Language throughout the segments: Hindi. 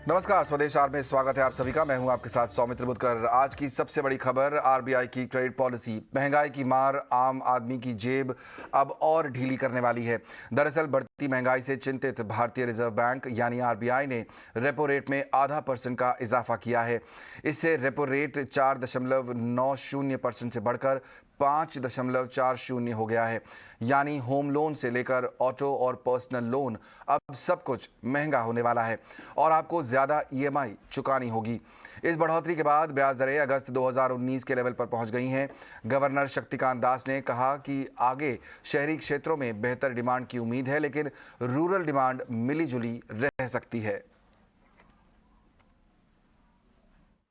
नमस्कार, स्वदेश आर में स्वागत है आप सभी का। मैं हूं आपके साथ सौमित्र बुद्धकर। आज की सबसे बड़ी खबर, आरबीआई की क्रेडिट पॉलिसी, महंगाई की मार आम आदमी की जेब अब और ढीली करने वाली है। दरअसल बढ़ती महंगाई से चिंतित भारतीय रिजर्व बैंक यानी आरबीआई ने रेपो रेट में ½ % का इजाफा किया है। इससे रेपो रेट 4.90% से बढ़कर 5.40 हो गया है। यानी होम लोन से लेकर ऑटो और पर्सनल लोन, अब सब कुछ महंगा होने वाला है और आपको ज्यादा ईएमआई चुकानी होगी। इस बढ़ोतरी के बाद ब्याज दरें अगस्त 2019 के लेवल पर पहुंच गई हैं। गवर्नर शक्तिकांत दास ने कहा कि आगे शहरी क्षेत्रों में बेहतर डिमांड की उम्मीद है, लेकिन रूरल डिमांड मिली-जुली रह सकती है।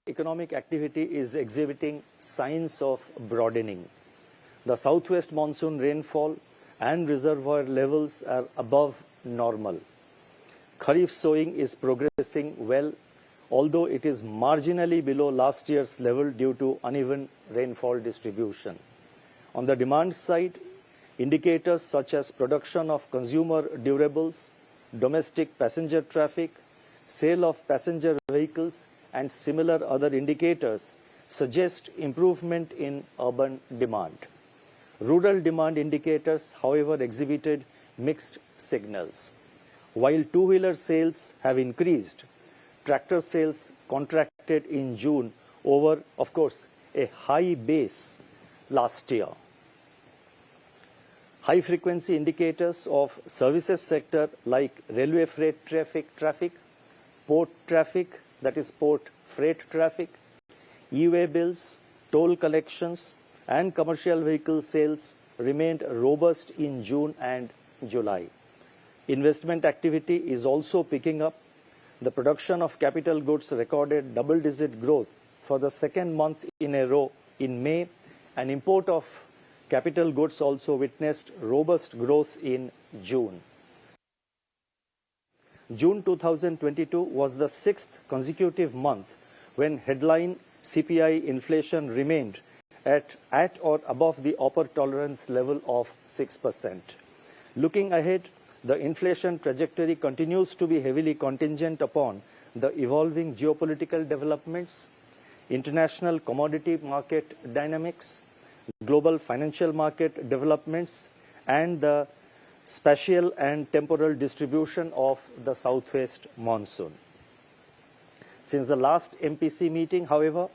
Economic activity is exhibiting signs of broadening. The southwest monsoon rainfall and reservoir levels are above normal. Kharif sowing is progressing well, although it is marginally below last year's level due to uneven rainfall distribution. On the demand side, indicators such as production of consumer durables, domestic passenger traffic, sale of passenger vehicles, and similar other indicators suggest improvement in urban demand. Rural demand indicators, however, exhibited mixed signals. While two-wheeler sales have increased, tractor sales contracted in June over, of course, a high base last year. High-frequency indicators of services sector like railway freight traffic, port traffic, that is port freight traffic, e-way bills, toll collections, and commercial vehicle sales remained robust in June and July. Investment activity is also picking up. The production of capital goods recorded double-digit growth for the second month in a row in May, and import of capital goods also witnessed robust growth in June. June 2022 was the sixth consecutive month when headline CPI inflation remained at or above the upper tolerance level of 6%. Looking ahead, the inflation trajectory continues to be heavily contingent upon the evolving geopolitical developments, international commodity market dynamics, global financial market developments, and the spatial and temporal distribution of the southwest monsoon. Since the last MPC meeting, however,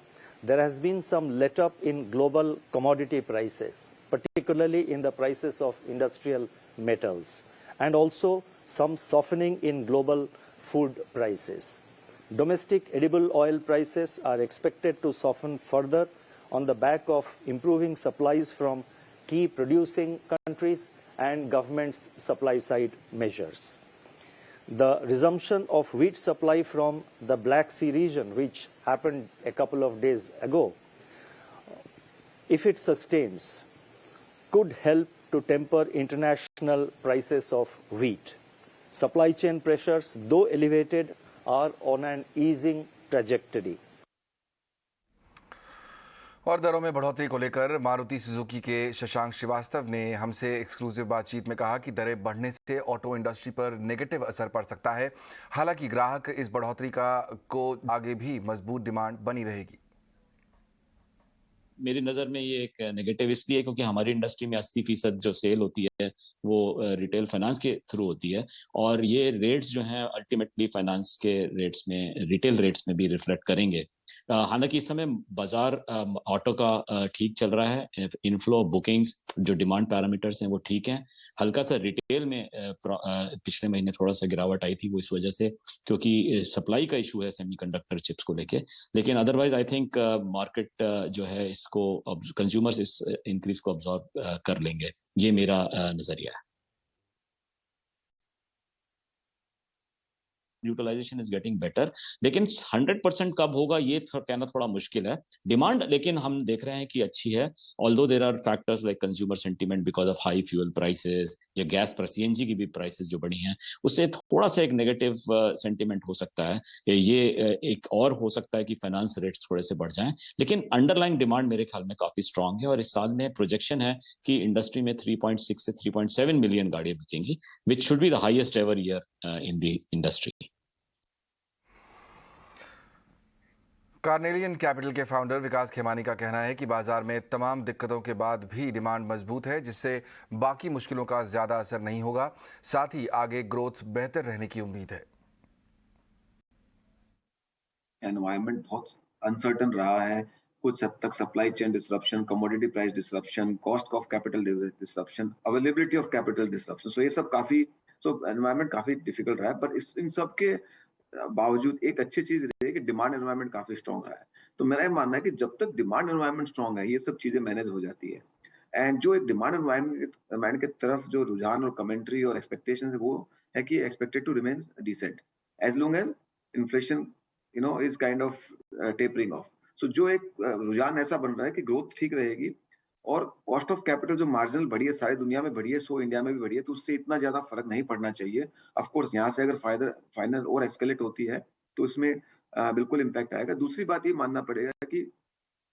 there has been some let-up in global commodity prices, particularly in the prices of industrial metals, and also some softening in global food prices. Domestic edible oil prices are expected to soften further on the back of improving supplies from key producing countries and government's supply-side measures. The resumption of wheat supply from the Black Sea region, which happened a couple of days ago, if it sustains, could help to temper international prices of wheat. Supply chain pressures, though elevated, are on an easing trajectory. और दरों में बढ़ोतरी को लेकर मारुति सुजुकी के शशांक श्रीवास्तव ने हमसे एक्सक्लूसिव बातचीत में कहा कि दरें बढ़ने से ऑटो इंडस्ट्री पर नेगेटिव असर पड़ सकता है। हालांकि ग्राहक इस बढ़ोतरी को आगे भी मजबूत डिमांड बनी रहेगी। मेरी नज़र में ये एक नेगेटिव इसलिए क्योंकि हमारी इंडस्ट्री में 80% जो सेल होती है वो रिटेल फाइनेंस के थ्रू होती है, और ये रेट्स जो हैं अल्टीमेटली फाइनेंस के रेट्स में, रिटेल रेट्स में भी रिफ्लेक्ट करेंगे। हालांकि इस समय बाजार ऑटो का ठीक चल रहा है। इनफ्लो बुकिंग्स, जो डिमांड पैरामीटर्स हैं वो ठीक हैं। हल्का सा रिटेल में पिछले महीने थोड़ा सा गिरावट आई थी, वो इस वजह से क्योंकि सप्लाई का इशू है सेमीकंडक्टर चिप्स को लेके। लेकिन अदरवाइज आई थिंक मार्केट जो है इसको, कंज्यूमर्स इस इंक्रीज को अब्सॉर्ब कर लेंगे। ये मेरा नजरिया है। यूटिलाइजेशन इज गेटिंग बेटर, लेकिन 100% कब होगा ये कहना थोड़ा मुश्किल है। डिमांड लेकिन हम देख रहे हैं कि अच्छी है, although there are factors like consumer sentiment because of high fuel prices, या गैस पर सीएनजी की भी प्राइसेस जो बढ़ी हैं, उससे थोड़ा सा एक नेगेटिव सेंटीमेंट हो सकता है। ये एक और हो सकता है कि फाइनेंस रेट्स थोड़े से बढ़ जाएं, लेकिन अंडरलाइंग डिमांड मेरे ख्याल में काफी स्ट्रांग है। और इस साल में प्रोजेक्शन है कि इंडस्ट्री में 3.6 से 3.7 मिलियन गाड़ियां बिकेंगी, which should be the highest ever year in the industry. Carnelian Capital के फाउंडर विकास खेमानी का कहना है कि बाजार में तमाम दिक्कतों के बाद भी डिमांड मजबूत है, जिससे बाकी मुश्किलों का ज्यादा असर नहीं होगा। साथ ही आगे ग्रोथ बेहतर रहने की उम्मीद है। एनवायरनमेंट बहुत अनसर्टन रहा है, कुछ हद तक supply chain disruption, commodity price disruption, cost of capital disruption, availability of capital disruption, so ये सब काफी एनवायरनमेंट काफी डिफिकल्ट रहा है। पर इन सब के बावजूद एक अच्छी चीज रही है कि डिमांड एनवायरनमेंट काफी स्ट्रांग रहा है। तो मेरा ये मानना है कि जब तक डिमांड एनवायरनमेंट स्ट्रांग है, ये सब चीजें मैनेज हो जाती है। एंड जो एक डिमांड एनवायरनमेंट की तरफ जो रुझान और कमेंट्री और एक्सपेक्टेशन है, वो है कि expected to remain decent as long as inflation is kind of tapering off. So जो एक रुझान ऐसा बन रहा है कि ग्रोथ ठीक रहेगी और कॉस्ट ऑफ कैपिटल जो मार्जिनल बढ़ी है, सारी दुनिया में बढ़ी है, सो इंडिया में भी बढ़ी है, तो उससे इतना ज्यादा फर्क नहीं पड़ना चाहिए। ऑफ कोर्स यहाँ से अगर फाइनल और एस्केलेट होती है तो इसमें बिल्कुल इम्पैक्ट आएगा। दूसरी बात ये मानना पड़ेगा कि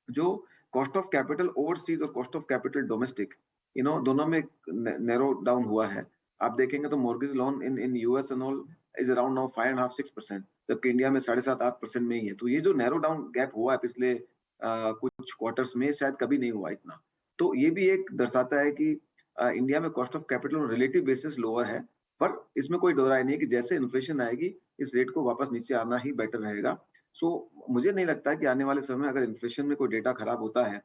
जो कॉस्ट ऑफ कैपिटल ओवरसीज और कॉस्ट ऑफ कैपिटल डोमेस्टिक दोनों में नैरो डाउन हुआ है। आप देखेंगे तो mortgage loan in US and all is around now 5.5-6%, जबकि इंडिया में 7.5-8% में ही है। तो ये जो नैरो डाउन गैप हुआ है पिछले कुछ क्वार्टर्स में, शायद कभी नहीं हुआ इतना। तो ये भी एक दर्शाता है कि इंडिया में cost of capital relative basis lower है, पर इसमें कोई दो राय नहीं कि जैसे इन्फ्लेशन आएगी इस रेट को वापस नीचे आना ही बेटर रहेगा। सो मुझे नहीं लगता है कि आने वाले समय अगर इन्फ्लेशन में कोई डेटा खराब होता है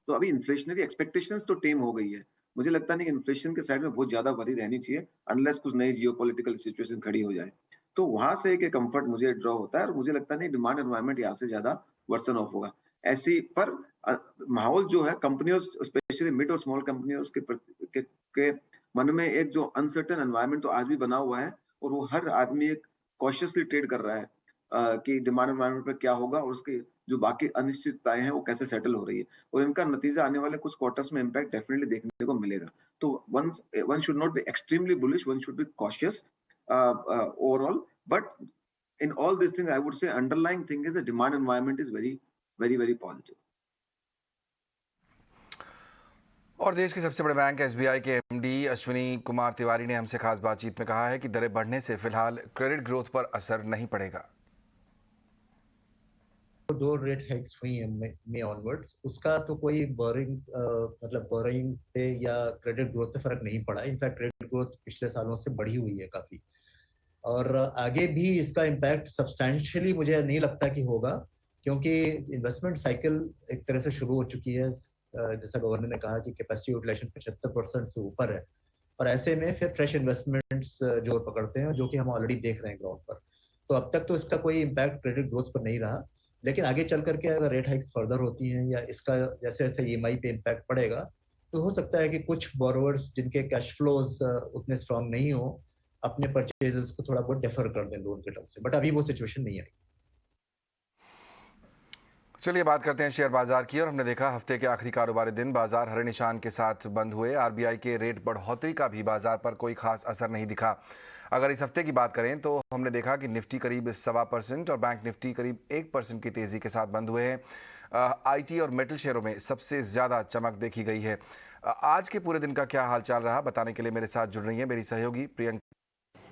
तो अभी इन्फ्लेशनरी एक्सपेक्टेशंस तो टेम हो गई है। मुझे लगता नहीं कि इन्फ्लेशन के साइड में बहुत ज्यादा वरी रहनी चाहिए अनलेस कुछ नई जियोपॉलिटिकल सिचुएशन खड़ी हो जाए। तो वहां से एक कंफर्ट मुझे ड्रॉ होता है और मुझे लगता नहीं डिमांड एनवायरनमेंट यहाँ से ज्यादा वर्सन ऑफ होगा। ऐसी पर माहौल जो है कंपनियों स्पेशली मिड और स्मॉल कंपनियों के मन में एक जो अनसर्टन एनवायरनमेंट तो आज भी बना हुआ है और वो हर आदमी एक कॉशियसली ट्रेड कर रहा है कि डिमांड एनवायरनमेंट पर क्या होगा और उसके जो बाकी अनिश्चितताएं हैं वो कैसे सेटल हो रही है, और इनका नतीजा आने वाले कुछ क्वार्टर्स में इम्पैक्ट डेफिनेटली देखने को मिलेगा। तो one should not be extremely bullish, one should be cautious overall, but in all these things I would say underlying thing is the demand environment is very positive. और देश के सबसे बड़े बैंक एसबीआई के एमडी अश्विनी कुमार तिवारी ने हमसे खास बातचीत में कहा है कि दरें बढ़ने से फिलहाल क्रेडिट ग्रोथ पर असर नहीं पड़ेगा। दो रेट हाइक्स हुई हैं मई ऑनवर्ड्स, उसका तो कोई बोरिंग पे या क्रेडिट ग्रोथ पे फर्क नहीं पड़ा। इनफैक्ट क्रेडिट ग्रोथ पिछले सालों से बढ़ी हुई है काफी, और आगे भी इसका इम्पैक्ट सब्सटैंशियली मुझे नहीं लगता कि होगा, क्योंकि इन्वेस्टमेंट साइकिल एक तरह से शुरू हो चुकी है। जैसा गवर्नर ने कहा कि कैपेसिटी यूटिलाइजेशन 75% से ऊपर है, और ऐसे में फिर फ्रेश इन्वेस्टमेंट्स जोर पकड़ते हैं, जो कि हम ऑलरेडी देख रहे हैं ग्राउंड पर। तो अब तक तो इसका कोई इम्पैक्ट क्रेडिट ग्रोथ पर नहीं रहा, लेकिन आगे चल करके अगर रेट हाइक्स फर्दर होती हैं या इसका जैसे जैसे ईएमआई पे इम्पैक्ट पड़ेगा, तो हो सकता है कि कुछ बोरोवर्स जिनके कैश फ्लोज उतने स्ट्रांग नहीं हो अपने परचेजेस को थोड़ा बहुत डेफर कर दें लोन के टर्म से, बट अभी वो सिचुएशन नहीं आई। चलिए बात करते हैं शेयर बाजार की, और हमने देखा हफ्ते के आखिरी कारोबारी दिन बाजार हरे निशान के साथ बंद हुए। आरबीआई के रेट बढ़ोतरी का भी बाजार पर कोई खास असर नहीं दिखा। अगर इस हफ्ते की बात करें तो हमने देखा कि निफ्टी करीब 1.25% और बैंक निफ्टी करीब 1% की तेजी के साथ बंद हुए हैं। आईटी और मेटल शेयरों में सबसे ज्यादा चमक देखी गई है। आज के पूरे दिन का क्या हालचाल रहा, बताने के लिए मेरे साथ जुड़ रही है मेरी सहयोगी प्रियंका।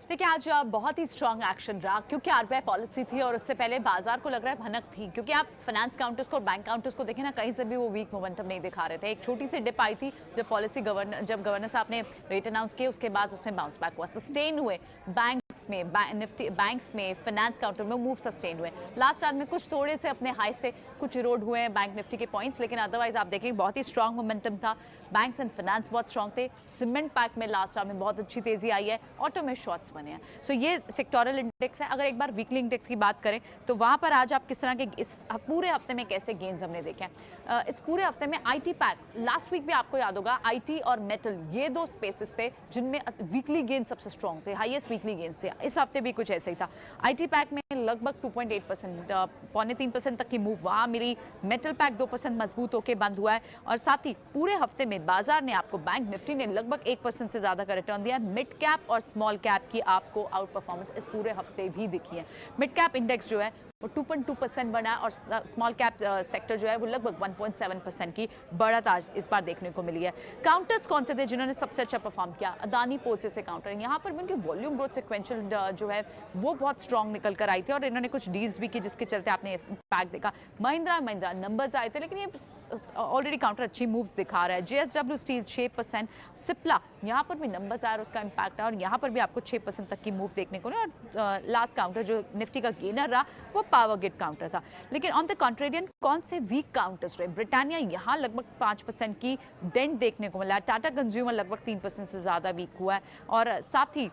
देखिए, आज बहुत ही स्ट्रॉन्ग एक्शन रहा, क्योंकि आरबीआई पॉलिसी थी और उससे पहले बाजार को लग रहा है भनक थी, क्योंकि आप फाइनेंस काउंटर्स को और बैंक काउंटर्स को देखें ना, कहीं से भी वो वीक मोमेंटम नहीं दिखा रहे थे। एक छोटी सी डिप आई थी जब गवर्नर साहब ने रेट अनाउंस किए, उसके बाद उसमें बाउंस बैक हुआ, सस्टेन हुए बैंक्स में फाइनेंस काउंटर में मूव सस्टेन हुए। लास्ट आवर में कुछ थोड़े से अपने हाई से कुछ इरोड हुए हैं बैंक निफ्टी के पॉइंट्स, लेकिन अदरवाइज आप देखें बहुत ही स्ट्रॉन्ग मोमेंटम था। बैंक्स एंड फाइनेंस बहुत स्ट्रॉन्ग थे। सीमेंट पैक में लास्ट आवर में बहुत अच्छी तेजी आई है, ऑटो में शॉर्ट्स बने हैं। सो ये सेक्टोरल इंडेक्स है। अगर एक बार वीकली इंडेक्स की बात करें तो वहां पर आज आप किस तरह के इस पूरे हफ्ते में कैसे गेन्स हमने देखे हैं। इस पूरे हफ्ते में आईटी पैक, लास्ट वीक भी आपको याद होगा, आईटी और मेटल ये दो स्पेसेस थे जिनमें वीकली गेन सबसे स्ट्रॉन्ग थे, हाईएस्ट वीकली गेन्स थे। इस हफ्ते भी कुछ ऐसे ही था। आईटी पैक में लगभग 2.8%, 3.25% तक की मूव वहां मिली। मेटल पैक 2% मजबूत होकर बंद हुआ है, और साथ ही पूरे हफ्ते में बाजार ने आपको बैंक निफ्टी ने लगभग 1% से ज्यादा का रिटर्न दिया। मिड कैप और स्मॉल कैप की आपको आउट परफॉर्मेंस इस पूरे हफ्ते भी दिखी है। मिड कैप इंडेक्स जो है वो 2.2% बना, और स्मॉल कैप सेक्टर जो है वो लगभग 1.7% की बढ़त आज इस बार देखने को मिली है। काउंटर्स कौन से थे जिन्होंने सबसे अच्छा परफॉर्म किया? अदानी पोर्ट्स से काउंटर, यहाँ पर भी उनकी वॉल्यूम ग्रोथ सिक्वेंशियल डिमांड जो है वो बहुत स्ट्रांग निकल कर आई थी और इन्होंने कुछ डील्स भी की जिसके चलते आपने इम्पैक्ट देखा। महिंद्रा नंबर्स आए थे लेकिन ये ऑलरेडी काउंटर अच्छी मूव्स दिखा रहा है। JSW स्टील 6%, सिप्ला यहाँ पर भी नंबर्स आए और उसका इम्पैक्ट है और यहाँ पर भी आपको 6% तक की मूव देखने को मिला। और लास्ट काउंटर जो निफ्टी का गेनर रहा वो पावर ग्रिड काउंटर था। लेकिन ऑन द कॉन्ट्रेरियन कौन से वीक काउंटर्स रहे? ब्रिटानिया यहाँ लगभग 5% की डेंट देखने को मिला है। टाटा कंज्यूमर लगभग 3% से ज़्यादा वीक हुआ है। और साथ ही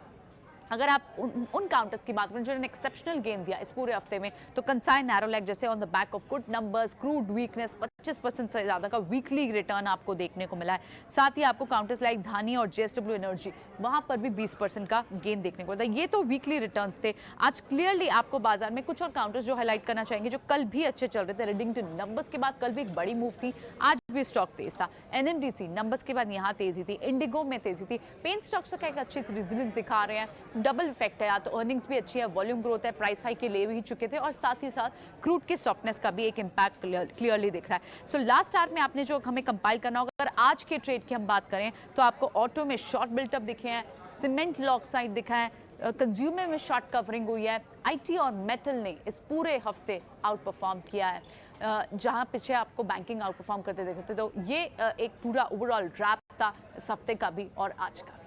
अगर आप उन काउंटर्स की बात करें जिन्होंने एक्सेप्शनल गेन दिया इस पूरे हफ्ते में, तो कंसाई नैरोलैक जैसे on the back of good numbers, crude weakness, 25% से ज़्यादा का वीकली रिटर्न आपको देखने को मिला है। साथ ही आपको काउंटर्स लाइक धानी और JSW एनर्जी वहाँ पर भी 20% का गेन देखने को मिलता है। ये तो वीकली रिटर्न्स थे। आज क्लियरली आपको बाजार में कुछ और काउंटर्स जो हाईलाइट करना चाहेंगे जो कल भी अच्छे चल रहे थे। रेडिंगटन नंबर्स के बाद कल भी एक बड़ी मूव थी, आज भी स्टॉक तेज था। NMDC नंबर्स के बाद यहाँ तेजी थी, इंडिगो में तेजी थी। पेन स्टॉक्स का एक अच्छी रेजिलियंस दिखा रहे हैं। डबल इफेक्ट है, तो अर्निंग्स भी अच्छी है, वॉल्यूम ग्रोथ है, प्राइस हाइक के ले भी चुके थे और साथ ही साथ क्रूड के सॉफ्टनेस का भी एक इम्पैक्ट क्लियरली दिख रहा है। सो लास्ट आवर में आपने जो हमें कंपाइल करना होगा, अगर आज के ट्रेड की हम बात करें तो आपको ऑटो में शॉर्ट बिल्टअप दिखे हैं, सीमेंट लॉक साइड दिखा है, कंज्यूमर में शॉर्ट कवरिंग हुई है। IT और मेटल ने इस पूरे हफ्ते आउट परफॉर्म किया है, जहां पीछे आपको बैंकिंग आउट परफॉर्म करते देखे थे। तो ये एक पूरा ओवरऑल रैप था इस हफ्ते का भी और आज का भी।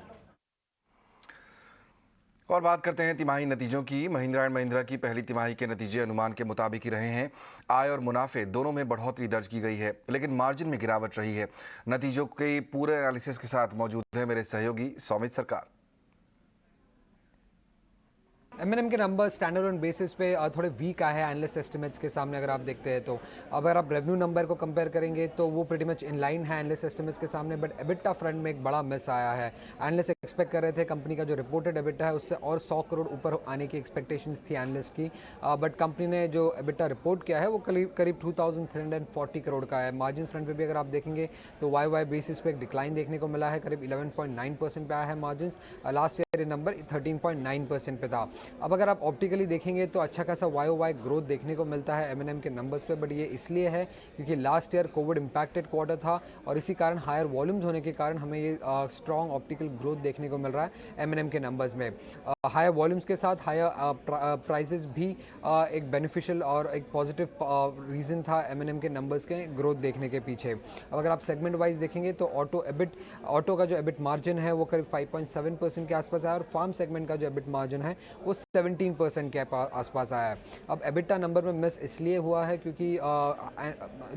और बात करते हैं तिमाही नतीजों की। महिंद्रा एंड महिंद्रा की पहली तिमाही के नतीजे अनुमान के मुताबिक ही रहे हैं। आय और मुनाफे दोनों में बढ़ोतरी दर्ज की गई है, लेकिन मार्जिन में गिरावट रही है। नतीजों के पूरे एनालिसिस के साथ मौजूद है मेरे सहयोगी सौमित सरकार। M&M के नंबर स्टैंडर्ड बेसिस पे थोड़े वीक आए हैं एनालिस्ट एस्टिमेट्स के सामने। अगर आप देखते हैं तो अगर आप रेवेन्यू नंबर को कंपेयर करेंगे तो वो प्रीटी मच इन लाइन है एनालिस्ट एस्टिमेट्स के सामने, बट एबिटा फ्रंट में एक बड़ा मिस आया है। एनालिस्ट एक्सपेक्ट कर रहे थे कंपनी का जो रिपोर्टेड एबिटा है उससे और 100 करोड़ ऊपर आने की एक्सपेक्टेशंस थी एनालिस्ट की, बट कंपनी ने जो एबिटा रिपोर्ट किया है वो करीब 2340 करोड़ का है। मार्जिन फ्रंट पे भी अगर आप देखेंगे तो YY बेसिस पे एक डिक्लाइन देखने को मिला है, करीब 11.9% पे आया है मार्जिन। लास्ट ईयर ये नंबर 13.9% पे था। अब अगर आप ऑप्टिकली देखेंगे तो अच्छा खासा YOY ग्रोथ देखने को मिलता है M&M के नंबर्स पे, बट ये इसलिए है क्योंकि last year Covid impacted quarter था और इसी कारण हायर वॉल्यूम्स होने के कारण हमें ये स्ट्रॉन्ग ऑप्टिकल ग्रोथ देखने को मिल रहा है M&M के नंबर्स में। हायर वॉल्यूम्स के साथ हायर प्राइसेस भी एक बेनिफिशियल और एक पॉजिटिव रीज़न था M&M के नंबर्स के ग्रोथ देखने के पीछे। अब अगर आप सेगमेंट वाइज देखेंगे तो ऑटो का जो एबिट मार्जिन है वो करीब 5.7% के आसपास आया और फार्म सेगमेंट का जो एबिट मार्जिन है वो 17% के आसपास आया है। अब एबिटा नंबर में मिस इसलिए हुआ है क्योंकि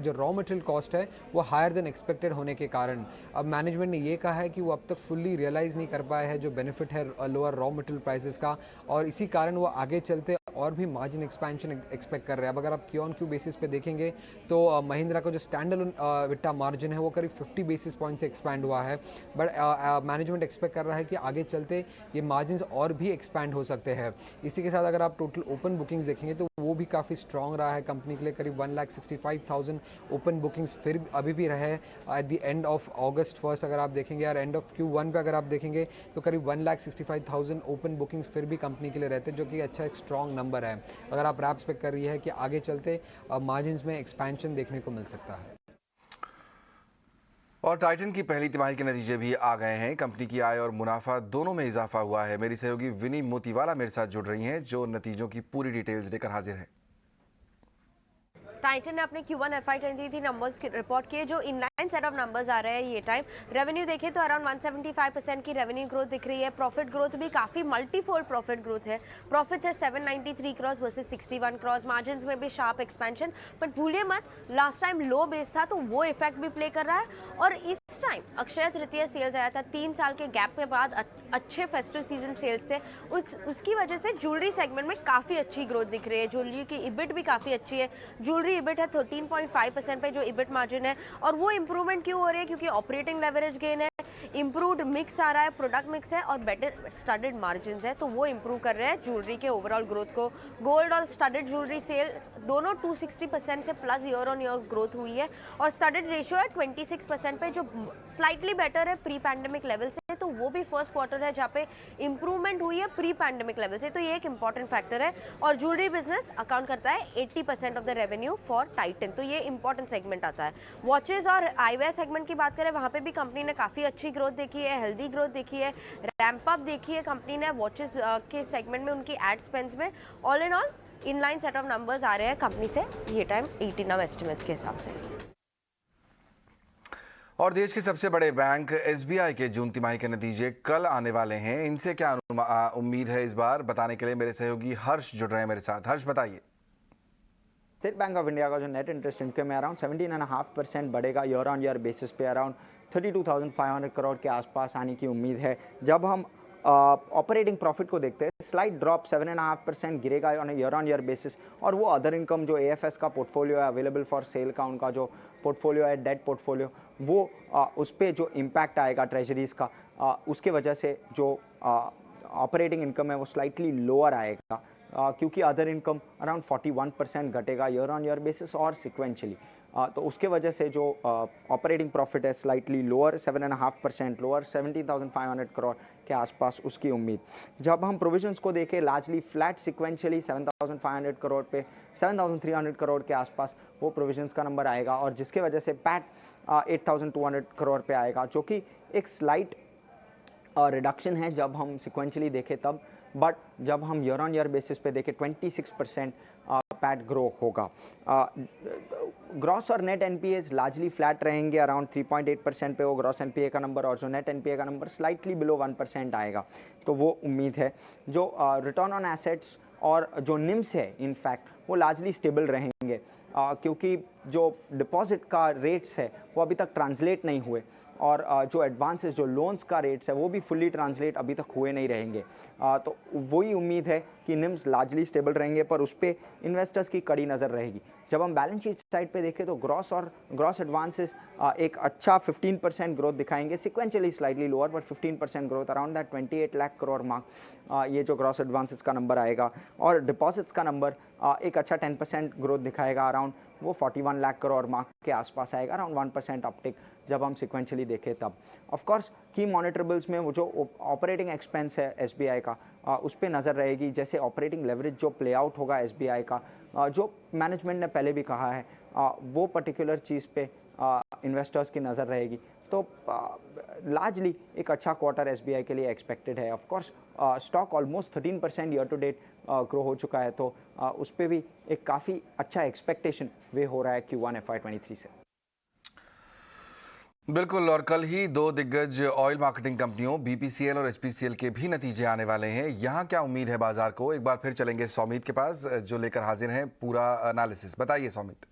जो रॉ मटेरियल कॉस्ट है वो हायर देन एक्सपेक्टेड होने के कारण अब मैनेजमेंट ने ये कहा है कि वो अब तक फुल्ली रियलाइज़ नहीं कर पाया है जो बेनिफिट है लोअर रॉ मटेरियल प्राइसेस का, और इसी कारण वो आगे चलते और भी मार्जिन एक्सपेंशन एक्सपेक्ट कर रहे हैं। अब अगर आप Q on Q बेसिस पे देखेंगे तो महिंद्रा का जो स्टैंडर्ड एबिटा मार्जिन है वो करीब 50 बेसिस पॉइंट से एक्सपैंड हुआ है, बट मैनेजमेंट एक्सपेक्ट कर रहा है कि आगे चलते ये मार्जिन और भी एक्सपैंड हो सकते हैं। इसी के साथ अगर आप टोटल ओपन बुकिंग्स देखेंगे तो वो भी काफ़ी स्ट्रॉन्ग रहा है कंपनी के लिए, करीब 1,65,000 ओपन बुकिंग्स फिर अभी भी रहे at the end of August 1 अगर आप देखेंगे, यार एंड ऑफ Q1 पे अगर आप देखेंगे तो करीब 1,65,000 ओपन बुकिंग्स फिर भी कंपनी के लिए रहते हैं, जो कि अच्छा एक स्ट्रॉन्ग नंबर है। अगर आप रैप एक्सपेक्ट कर रही है कि आगे चलते मार्जिन्स में एक्सपेंशन देखने को मिल सकता है। और टाइटन की पहली तिमाही के नतीजे भी आ गए हैं। कंपनी की आय और मुनाफा दोनों में इजाफा हुआ है। मेरी सहयोगी विनी मोतीवाला मेरे साथ जुड़ रही हैं जो नतीजों की पूरी डिटेल्स लेकर हाजिर है। टाइटन ने अपने Q1 FY23 नंबर्स रिपोर्ट किए जो इनलाइन सेट ऑफ नंबर्स आ रहे हैं ये टाइम। रेवेन्यू देखें तो अराउंड 175% की रेवेन्यू ग्रोथ दिख रही है। प्रॉफिट ग्रोथ भी काफ़ी मल्टीफोल्ड प्रॉफिट ग्रोथ है। प्रॉफिट है 793 करोड़ वर्सेस 61 करोड़। मार्जिन्स में भी शार्प एक्सपेंशन, बट भूलिए मत लास्ट टाइम लो बेस था तो वो इफेक्ट भी प्ले कर रहा है। और इस टाइम अक्षय तृतीया सेल्स आया था, 3 साल के गैप के बाद अच्छे फेस्टिव सीजन सेल्स थे, उसकी वजह से ज्वेलरी सेगमेंट में काफ़ी अच्छी ग्रोथ दिख रही है। ज्वेलरी की इबिट भी काफ़ी अच्छी है। ज्वेलरी इबिट है 13.5% पे जो इबिट मार्जिन है, और वो इंप्रूवमेंट क्यों हो रही है क्योंकि ऑपरेटिंग लेवरेज गेन है, इंप्रूव्ड मिक्स आ रहा है, प्रोडक्ट मिक्स है और बेटर स्टडेड मार्जिन्स है, तो वो इंप्रूव कर रहे हैं ज्वेलरी के ओवरऑल ग्रोथ को। गोल्ड और स्टडेड ज्वेलरी सेल दोनों 260% से plus year on year growth हुई है और स्टडेड रेशियो है 26% पे जो स्लाइटली बेटर है प्री पैंडेमिक लेवल से। तो वो भी फर्स्ट क्वार्टर है जहाँ पे इंप्रूवमेंट हुई है प्री पैंडेमिक लेवल से, तो ये एक इंपॉर्टेंट फैक्टर है। और ज्वेलरी बिजनेस अकाउंट करता है 80% of the revenue for Titan, तो ये इंपॉर्टेंट सेगमेंट आता है। वॉचेस और आईवेयर सेगमेंट की बात करें, वहाँ पे भी कंपनी ने काफ़ी अच्छी ग्रोथ देखी है, हेल्दी ग्रोथ देखी है, रैंप अप देखी है कंपनी ने वॉचेस के सेगमेंट में, उनकी एड स्पेंड्स में। All in all inline set of numbers आ रहे हैं कंपनी से ये टाइम 18 एस्टिमेट्स के हिसाब से। और देश के सबसे बड़े बैंक एसबीआई के जून तिमाही के नतीजे कल आने वाले हैं। इनसे क्या उम्मीद है इस बार, बताने के लिए मेरे सहयोगी हर्ष जुड़ रहे हैं मेरे साथ। हर्ष बताइए। स्टेट बैंक ऑफ इंडिया का जो नेट इंटरेस्ट इनकम है अराउंड 17.5% बढ़ेगा ईयर ऑन ईयर बेसिस पे, अराउंड 32,500 करोड़ के आसपास आने की उम्मीद है। जब हम ऑपरेटिंग प्रॉफिट को देखते हैं, स्लाइट ड्रॉप 7.5% गिरेगा on year on year basis. और वो अदर इनकम जो एएफएस का पोर्टफोलियो है, अवेलेबल फॉर सेल का उनका जो पोर्टफोलियो है, डेट पोर्टफोलियो, वो उस पर जो इम्पैक्ट आएगा ट्रेजरीज का, उसके वजह से जो ऑपरेटिंग इनकम है वो स्लाइटली लोअर आएगा, क्योंकि अदर इनकम अराउंड 41% घटेगा ईयर ऑन ईयर बेसिस और सिक्वेंशली। तो उसके वजह से जो ऑपरेटिंग प्रॉफिट है स्लाइटली लोअर, 7.5% लोअर, 17,500 करोड़ के आसपास उसकी उम्मीद। जब हम प्रोविजंस को देखें, लार्जली फ्लैट सिक्वेंशली 7,500 करोड़ पे 7,300 करोड़ के आसपास वो प्रोविजंस का नंबर आएगा, और जिसके वजह से पैट 8,200 करोड़ पे आएगा, जो कि एक स्लाइट रिडक्शन है जब हम सिक्वेंशली देखें तब। बट जब हम ईयर ऑन ईयर बेसिस पे देखें 26% पैट ग्रो होगा। ग्रॉस और नेट एनपीएस लार्जली फ्लैट रहेंगे, अराउंड 3.8% पे वो ग्रॉस एनपीए का नंबर, और जो नेट एनपीए का नंबर स्लाइटली बिलो 1% आएगा, तो वो उम्मीद है। जो रिटर्न ऑन एसेट्स और जो निम्स है इनफैक्ट वो लार्जली स्टेबल रहेंगे, क्योंकि जो डिपॉजिट का रेट्स है वो अभी तक ट्रांसलेट नहीं हुए, और जो एडवांसेस जो लोन्स का रेट्स है वो भी फुल्ली ट्रांसलेट अभी तक हुए नहीं रहेंगे। तो वही उम्मीद है कि निम्स लार्जली स्टेबल रहेंगे, पर उस पर इन्वेस्टर्स की कड़ी नज़र रहेगी। जब हम बैलेंस शीट साइड पे देखें तो ग्रॉस एडवांसेस एक अच्छा 15% ग्रोथ दिखाएंगे, sequentially slightly lower but 15% growth, around that 28 lakh crore mark ये जो ग्रॉस एडवांसेस का नंबर आएगा। और डिपॉजिट्स का नंबर एक अच्छा 10% ग्रोथ दिखाएगा, अराउंड वो 41 लाख करोड़ मार्क के आसपास आएगा, अराउंड 1% अपटिक जब हम सिक्वेंशली देखें तब। ऑफ कोर्स की मॉनिटरेबल्स में वो जो ऑपरेटिंग एक्सपेंस है एसबीआई का, उस पर नज़र रहेगी। जैसे ऑपरेटिंग लेवरेज जो प्ले आउट होगा एसबीआई का, जो मैनेजमेंट ने पहले भी कहा है, वो पर्टिकुलर चीज़ पे इन्वेस्टर्स की नज़र रहेगी। तो लार्जली एक अच्छा क्वार्टर एसबीआई के लिए एक्सपेक्टेड है। Of course stock almost 13% year to date grow हो चुका है, तो उस पर भी एक काफ़ी अच्छा एक्सपेक्टेशन वे हो रहा है Q1 FY23 से। बिल्कुल, और कल ही दो दिग्गज ऑयल मार्केटिंग कंपनियों बीपीसीएल और एचपीसीएल के भी नतीजे आने वाले हैं। यहाँ क्या उम्मीद है बाजार को? एक बार फिर चलेंगे सौमित के पास, जो लेकर हाजिर हैं पूरा एनालिसिस। बताइए सौमित।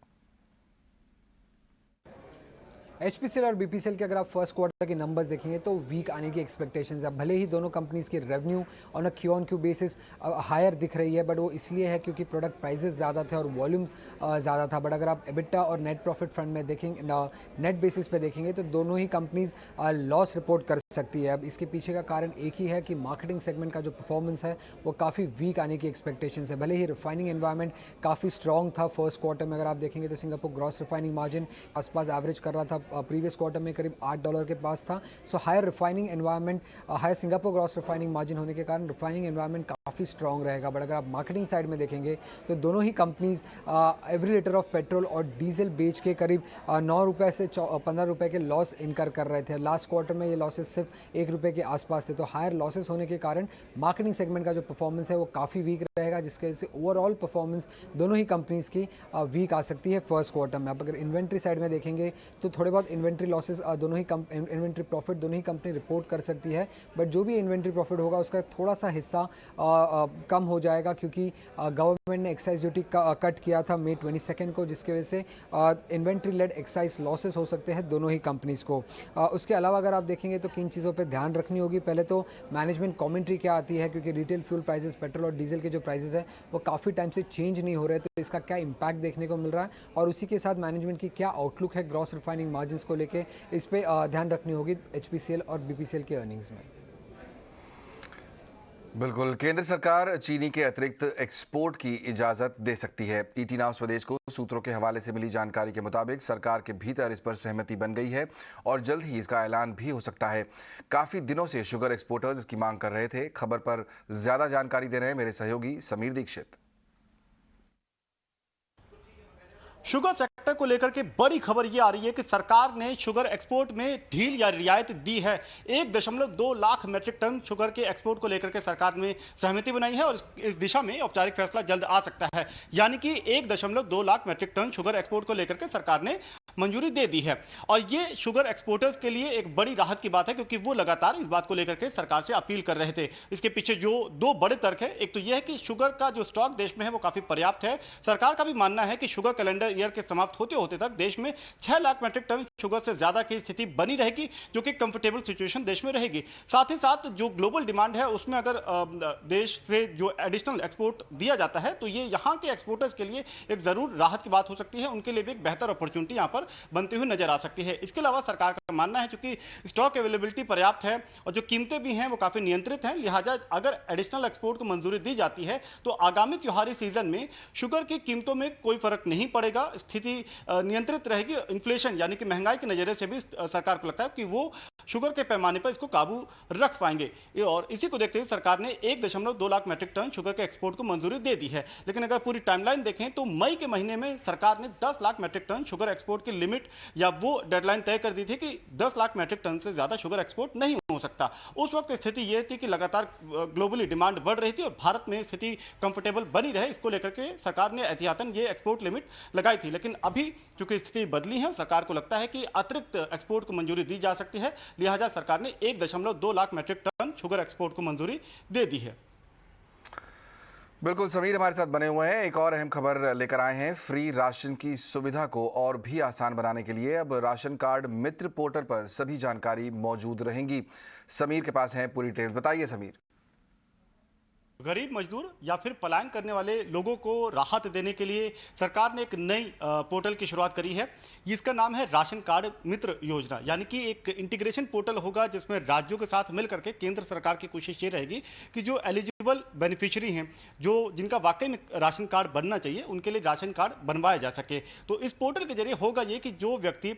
एचपीसीएल और बीपीसीएल के अगर आप फर्स्ट क्वार्टर के नंबर्स देखेंगे तो वीक आने की एक्सपेक्टेशंस है। भले ही दोनों कंपनीज की revenue on a Q basis higher दिख रही है, बट वो इसलिए है क्योंकि प्रोडक्ट प्राइसेस ज़्यादा थे और वॉल्यूम्स ज़्यादा था। बट अगर आप एबिटा और नेट प्रॉफिट फ्रंट में देखेंगे, नेट बेसिस पे देखेंगे, तो दोनों ही कंपनीज लॉस रिपोर्ट कर सकती है। अब इसके पीछे का कारण एक ही है कि मार्केटिंग सेगमेंट का जो परफॉर्मेंस है वो काफ़ी वीक आने की एक्सपेक्टेशंस है। भले ही रिफाइनिंग एनवायरनमेंट काफ़ी स्ट्रॉन्ग था फर्स्ट क्वार्टर में, अगर आप देखेंगे तो सिंगापुर ग्रॉस रिफाइनिंग मार्जिन आसपास एवरेज कर रहा था, प्रीवियस क्वार्टर में करीब $8 के पास था। So higher refining environment, higher Singapore gross refining margin होने के कारण रिफाइनिंग एनवायरनमेंट काफ़ी स्ट्रॉन्ग रहेगा। बट अगर आप मार्केटिंग साइड में देखेंगे तो दोनों ही companies every litre of petrol और डीजल बेच के करीब 9 रुपये से 15 रुपये के लॉस इनकर कर रहे थे। लास्ट क्वार्टर में ये लॉसेस सिर्फ 1 रुपये के आसपास थे। तो हायर लॉसेस होने के कारण मार्केटिंग सेगमेंट का जो परफॉर्मेंस है वो काफ़ी वीक रहेगा, जिसकी वजह से ओवरऑल परफॉर्मेंस दोनों ही कंपनीज की वीक आ सकती है फर्स्ट क्वार्टर में। अब अगर इन्वेंट्री साइड में देखेंगे तो थोड़े बहुत इन्वेंट्री लॉसेस दोनों ही इन्वेंट्री प्रॉफिट दोनों ही कंपनी रिपोर्ट कर सकती है, बट जो भी इन्वेंट्री प्रॉफिट होगा उसका थोड़ा सा हिस्सा कम हो जाएगा, क्योंकि गवर्नमेंट ने एक्साइज ड्यूटी कट किया था मई 22 को, जिसकी वजह से इन्वेंट्री लेड एक्साइज लॉसेस हो सकते हैं दोनों ही कंपनीज को। उसके अलावा अगर आप देखेंगे तो किन चीज़ों पे ध्यान रखनी होगी, पहले तो मैनेजमेंट कमेंट्री क्या आती है, क्योंकि रिटेल फ्यूल प्राइसेस, पेट्रोल और डीजल के जो प्राइसेस है वो काफ़ी टाइम से चेंज नहीं हो रहे, तो इसका क्या इम्पैक्ट देखने को मिल रहा है, और उसी के साथ मैनेजमेंट की क्या आउटलुक है ग्रॉस रिफाइनिंग मार्जिन को लेके, इस पर ध्यान रखनी होगी एचपीसीएल और बीपीसीएल के अर्निंग्स में। बिल्कुल, केंद्र सरकार चीनी के अतिरिक्त एक्सपोर्ट की इजाजत दे सकती है। ईटी नाउ स्वदेश को सूत्रों के हवाले से मिली जानकारी के मुताबिक सरकार के भीतर इस पर सहमति बन गई है और जल्द ही इसका ऐलान भी हो सकता है। काफी दिनों से शुगर एक्सपोर्टर्स इसकी मांग कर रहे थे। खबर पर ज्यादा जानकारी दे रहे हैं मेरे सहयोगी समीर दीक्षित। शुगर सेक्टर को लेकर के बड़ी खबर ये आ रही है कि सरकार ने शुगर एक्सपोर्ट में ढील या रियायत दी है। 1.2 लाख मैट्रिक टन शुगर के एक्सपोर्ट को लेकर के सरकार ने सहमति बनाई है और इस दिशा में औपचारिक फैसला जल्द आ सकता है। यानी कि 1.2 lakh metric ton sugar export को लेकर के सरकार ने मंजूरी दे दी है और ये शुगर एक्सपोर्टर्स के लिए एक बड़ी राहत की बात है, क्योंकि वो लगातार इस बात को लेकर के सरकार से अपील कर रहे थे। इसके पीछे जो दो बड़े तर्क है, एक तो यह है कि शुगर का जो स्टॉक देश में है वो काफी पर्याप्त है। सरकार का भी मानना है कि शुगर कैलेंडर ईयर के समाप्त होते होते तक देश में 6 लाख मैट्रिक टन शुगर से ज्यादा की स्थिति बनी रहेगी, जो कि कंफर्टेबल सिचुएशन देश में रहेगी। साथ ही साथ जो ग्लोबल डिमांड है उसमें अगर देश से जो एडिशनल एक्सपोर्ट दिया जाता है तो ये यहाँ के एक्सपोर्टर्स के लिए एक जरूर राहत की बात हो सकती है। उनके लिए भी एक बेहतर अपॉर्चुनिटी यहाँ पर बनती हुई नजर आ सकती है। इसके अलावा सरकार का मानना है क्योंकि स्टॉक अवेलेबिलिटी पर्याप्त है और जो कीमतें भी हैं वो काफी नियंत्रित हैं, लिहाजा अगर एडिशनल एक्सपोर्ट को मंजूरी दी जाती है तो आगामी त्योहारी सीजन में शुगर की कीमतों में कोई फर्क नहीं पड़ेगा, स्थिति नियंत्रित रहेगी। इन्फ्लेशन यानी कि महंगाई के नजरिए से भी सरकार को लगता है कि वो शुगर के पैमाने पर इसको काबू रख पाएंगे और इसी को देखते हुए सरकार ने 1.2 लाख मैट्रिक टन शुगर के एक्सपोर्ट को मंजूरी दे दी है। लेकिन अगर पूरी टाइमलाइन देखें तो मई के महीने में सरकार ने 10 lakh metric ton sugar export की लिमिट या वो डेडलाइन तय कर दी थी कि 10 लाख मैट्रिक टन से ज्यादा शुगर एक्सपोर्ट नहीं हो सकता। उस वक्त स्थिति यह थी कि लगातार ग्लोबली डिमांड बढ़ रही थी और भारत में स्थिति कंफर्टेबल बनी रहे, इसको लेकर के सरकार ने एहतियातन ये एक्सपोर्ट लिमिट लगाई थी। लेकिन अभी चूंकि स्थिति बदली है, सरकार को लगता है कि अतिरिक्त एक्सपोर्ट को मंजूरी दी जा सकती है, लिहाजा सरकार ने 1.2 lakh metric ton sugar export को मंजूरी दे दी है। बिल्कुल, समीर हमारे साथ बने हुए हैं। एक और अहम खबर लेकर आए हैं। फ्री राशन की सुविधा को और भी आसान बनाने के लिए अब राशन कार्ड मित्र पोर्टल पर सभी जानकारी मौजूद रहेंगी। समीर के पास है पूरी डिटेल्स। बताइए समीर। गरीब मजदूर या फिर पलायन करने वाले लोगों को राहत देने के लिए सरकार ने एक नई पोर्टल की शुरुआत करी है। इसका नाम है राशन कार्ड मित्र योजना, यानी कि एक इंटीग्रेशन पोर्टल होगा जिसमें राज्यों के साथ मिलकर के केंद्र सरकार की कोशिश ये रहेगी कि जो एलिजिबल बेनिफिशियरी हैं, जो जिनका वाकई में राशन कार्ड बनना चाहिए, उनके लिए राशन कार्ड बनवाया जा सके। तो इस पोर्टल के जरिए होगा ये कि जो व्यक्ति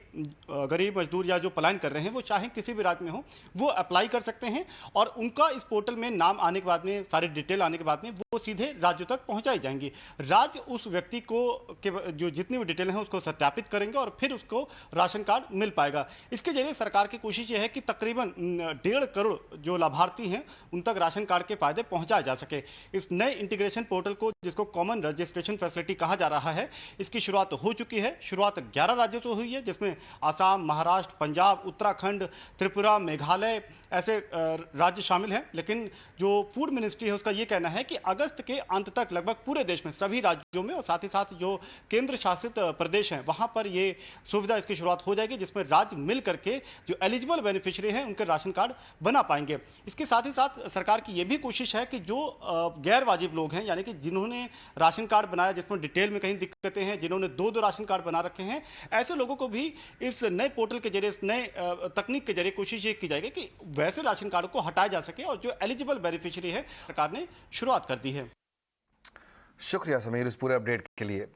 गरीब मजदूर या जो पलायन कर रहे हैं वो चाहे किसी भी राज्य में हो वो अप्लाई कर सकते हैं और उनका इस पोर्टल में नाम आने के बाद में सारी डिटेल आने के बाद में वो सीधे राज्यों तक पहुंचाई जाएंगी। राज्य उस व्यक्ति को जो जितनी भी डिटेल है उसको सत्यापित करेंगे और फिर उसको राशन कार्ड मिल पाएगा। इसके जरिए सरकार की कोशिश ये है कि तकरीबन 1.5 करोड़ जो लाभार्थी हैं उन तक राशन कार्ड के फायदे पहुंचाए जा सके। इस नए इंटीग्रेशन पोर्टल को, जिसको कॉमन रजिस्ट्रेशन फैसिलिटी कहा जा रहा है, इसकी शुरुआत हो चुकी है। शुरुआत 11 राज्यों से हुई है, जिसमें आसाम, महाराष्ट्र, पंजाब, उत्तराखंड, त्रिपुरा, मेघालय ऐसे राज्य शामिल हैं। लेकिन जो फूड मिनिस्ट्री है उसका ये कहना है कि अगस्त के अंत तक लगभग पूरे देश में सभी राज्यों में और साथ ही साथ जो केंद्र शासित प्रदेश हैं वहां पर ये सुविधा इसकी शुरुआत हो जाएगी, जिसमें राज्य मिल करके जो एलिजिबल बेनिफिशियरी हैं उनके राशन कार्ड बना पाएंगे। इसके साथ ही साथ सरकार की ये भी कोशिश है कि जो गैर वाजिब लोग हैं, यानी कि जिन्होंने राशन कार्ड बनाया जिसमें डिटेल में कहीं दिक्कतें हैं, जिन्होंने 2-2 राशन कार्ड बना रखे हैं, ऐसे लोगों को भी इस नए पोर्टल के जरिए, इस नए तकनीक के जरिए कोशिश ये की जाएगी कि वैसे राशन कार्ड को हटाया जा सके और जो एलिजिबल बेनिफिशियरी है सरकार ने शुरुआत कर दी है। शुक्रिया समीर इस पूरे अपडेट के लिए।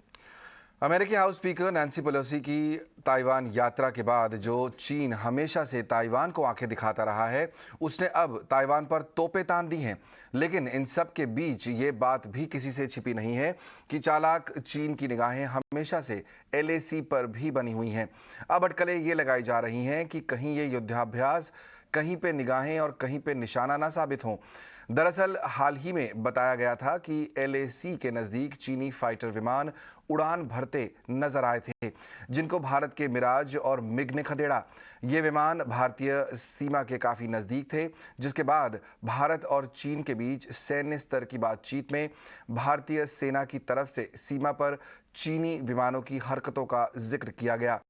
अमेरिकी हाउस स्पीकर नैन्सी पेलोसी की ताइवान यात्रा के बाद जो चीन हमेशा से ताइवान को आंखें दिखाता रहा है, उसने अब ताइवान पर तोपें तान दी हैं। लेकिन इन सब के बीच ये बात भी किसी से छिपी नहीं है कि चालाक चीन की निगाहें हमेशा से LAC पर भी बनी हुई हैं। अब अटकलें ये लगाई जा रही हैं कि कहीं ये युद्धाभ्यास कहीं पे निगाहें और कहीं पे निशाना ना साबित हों। दरअसल हाल ही में बताया गया था कि LAC के नज़दीक चीनी फाइटर विमान उड़ान भरते नजर आए थे, जिनको भारत के मिराज और मिग ने खदेड़ा। ये विमान भारतीय सीमा के काफ़ी नज़दीक थे, जिसके बाद भारत और चीन के बीच सैन्य स्तर की बातचीत में भारतीय सेना की तरफ से सीमा पर चीनी विमानों की हरकतों का जिक्र किया गया।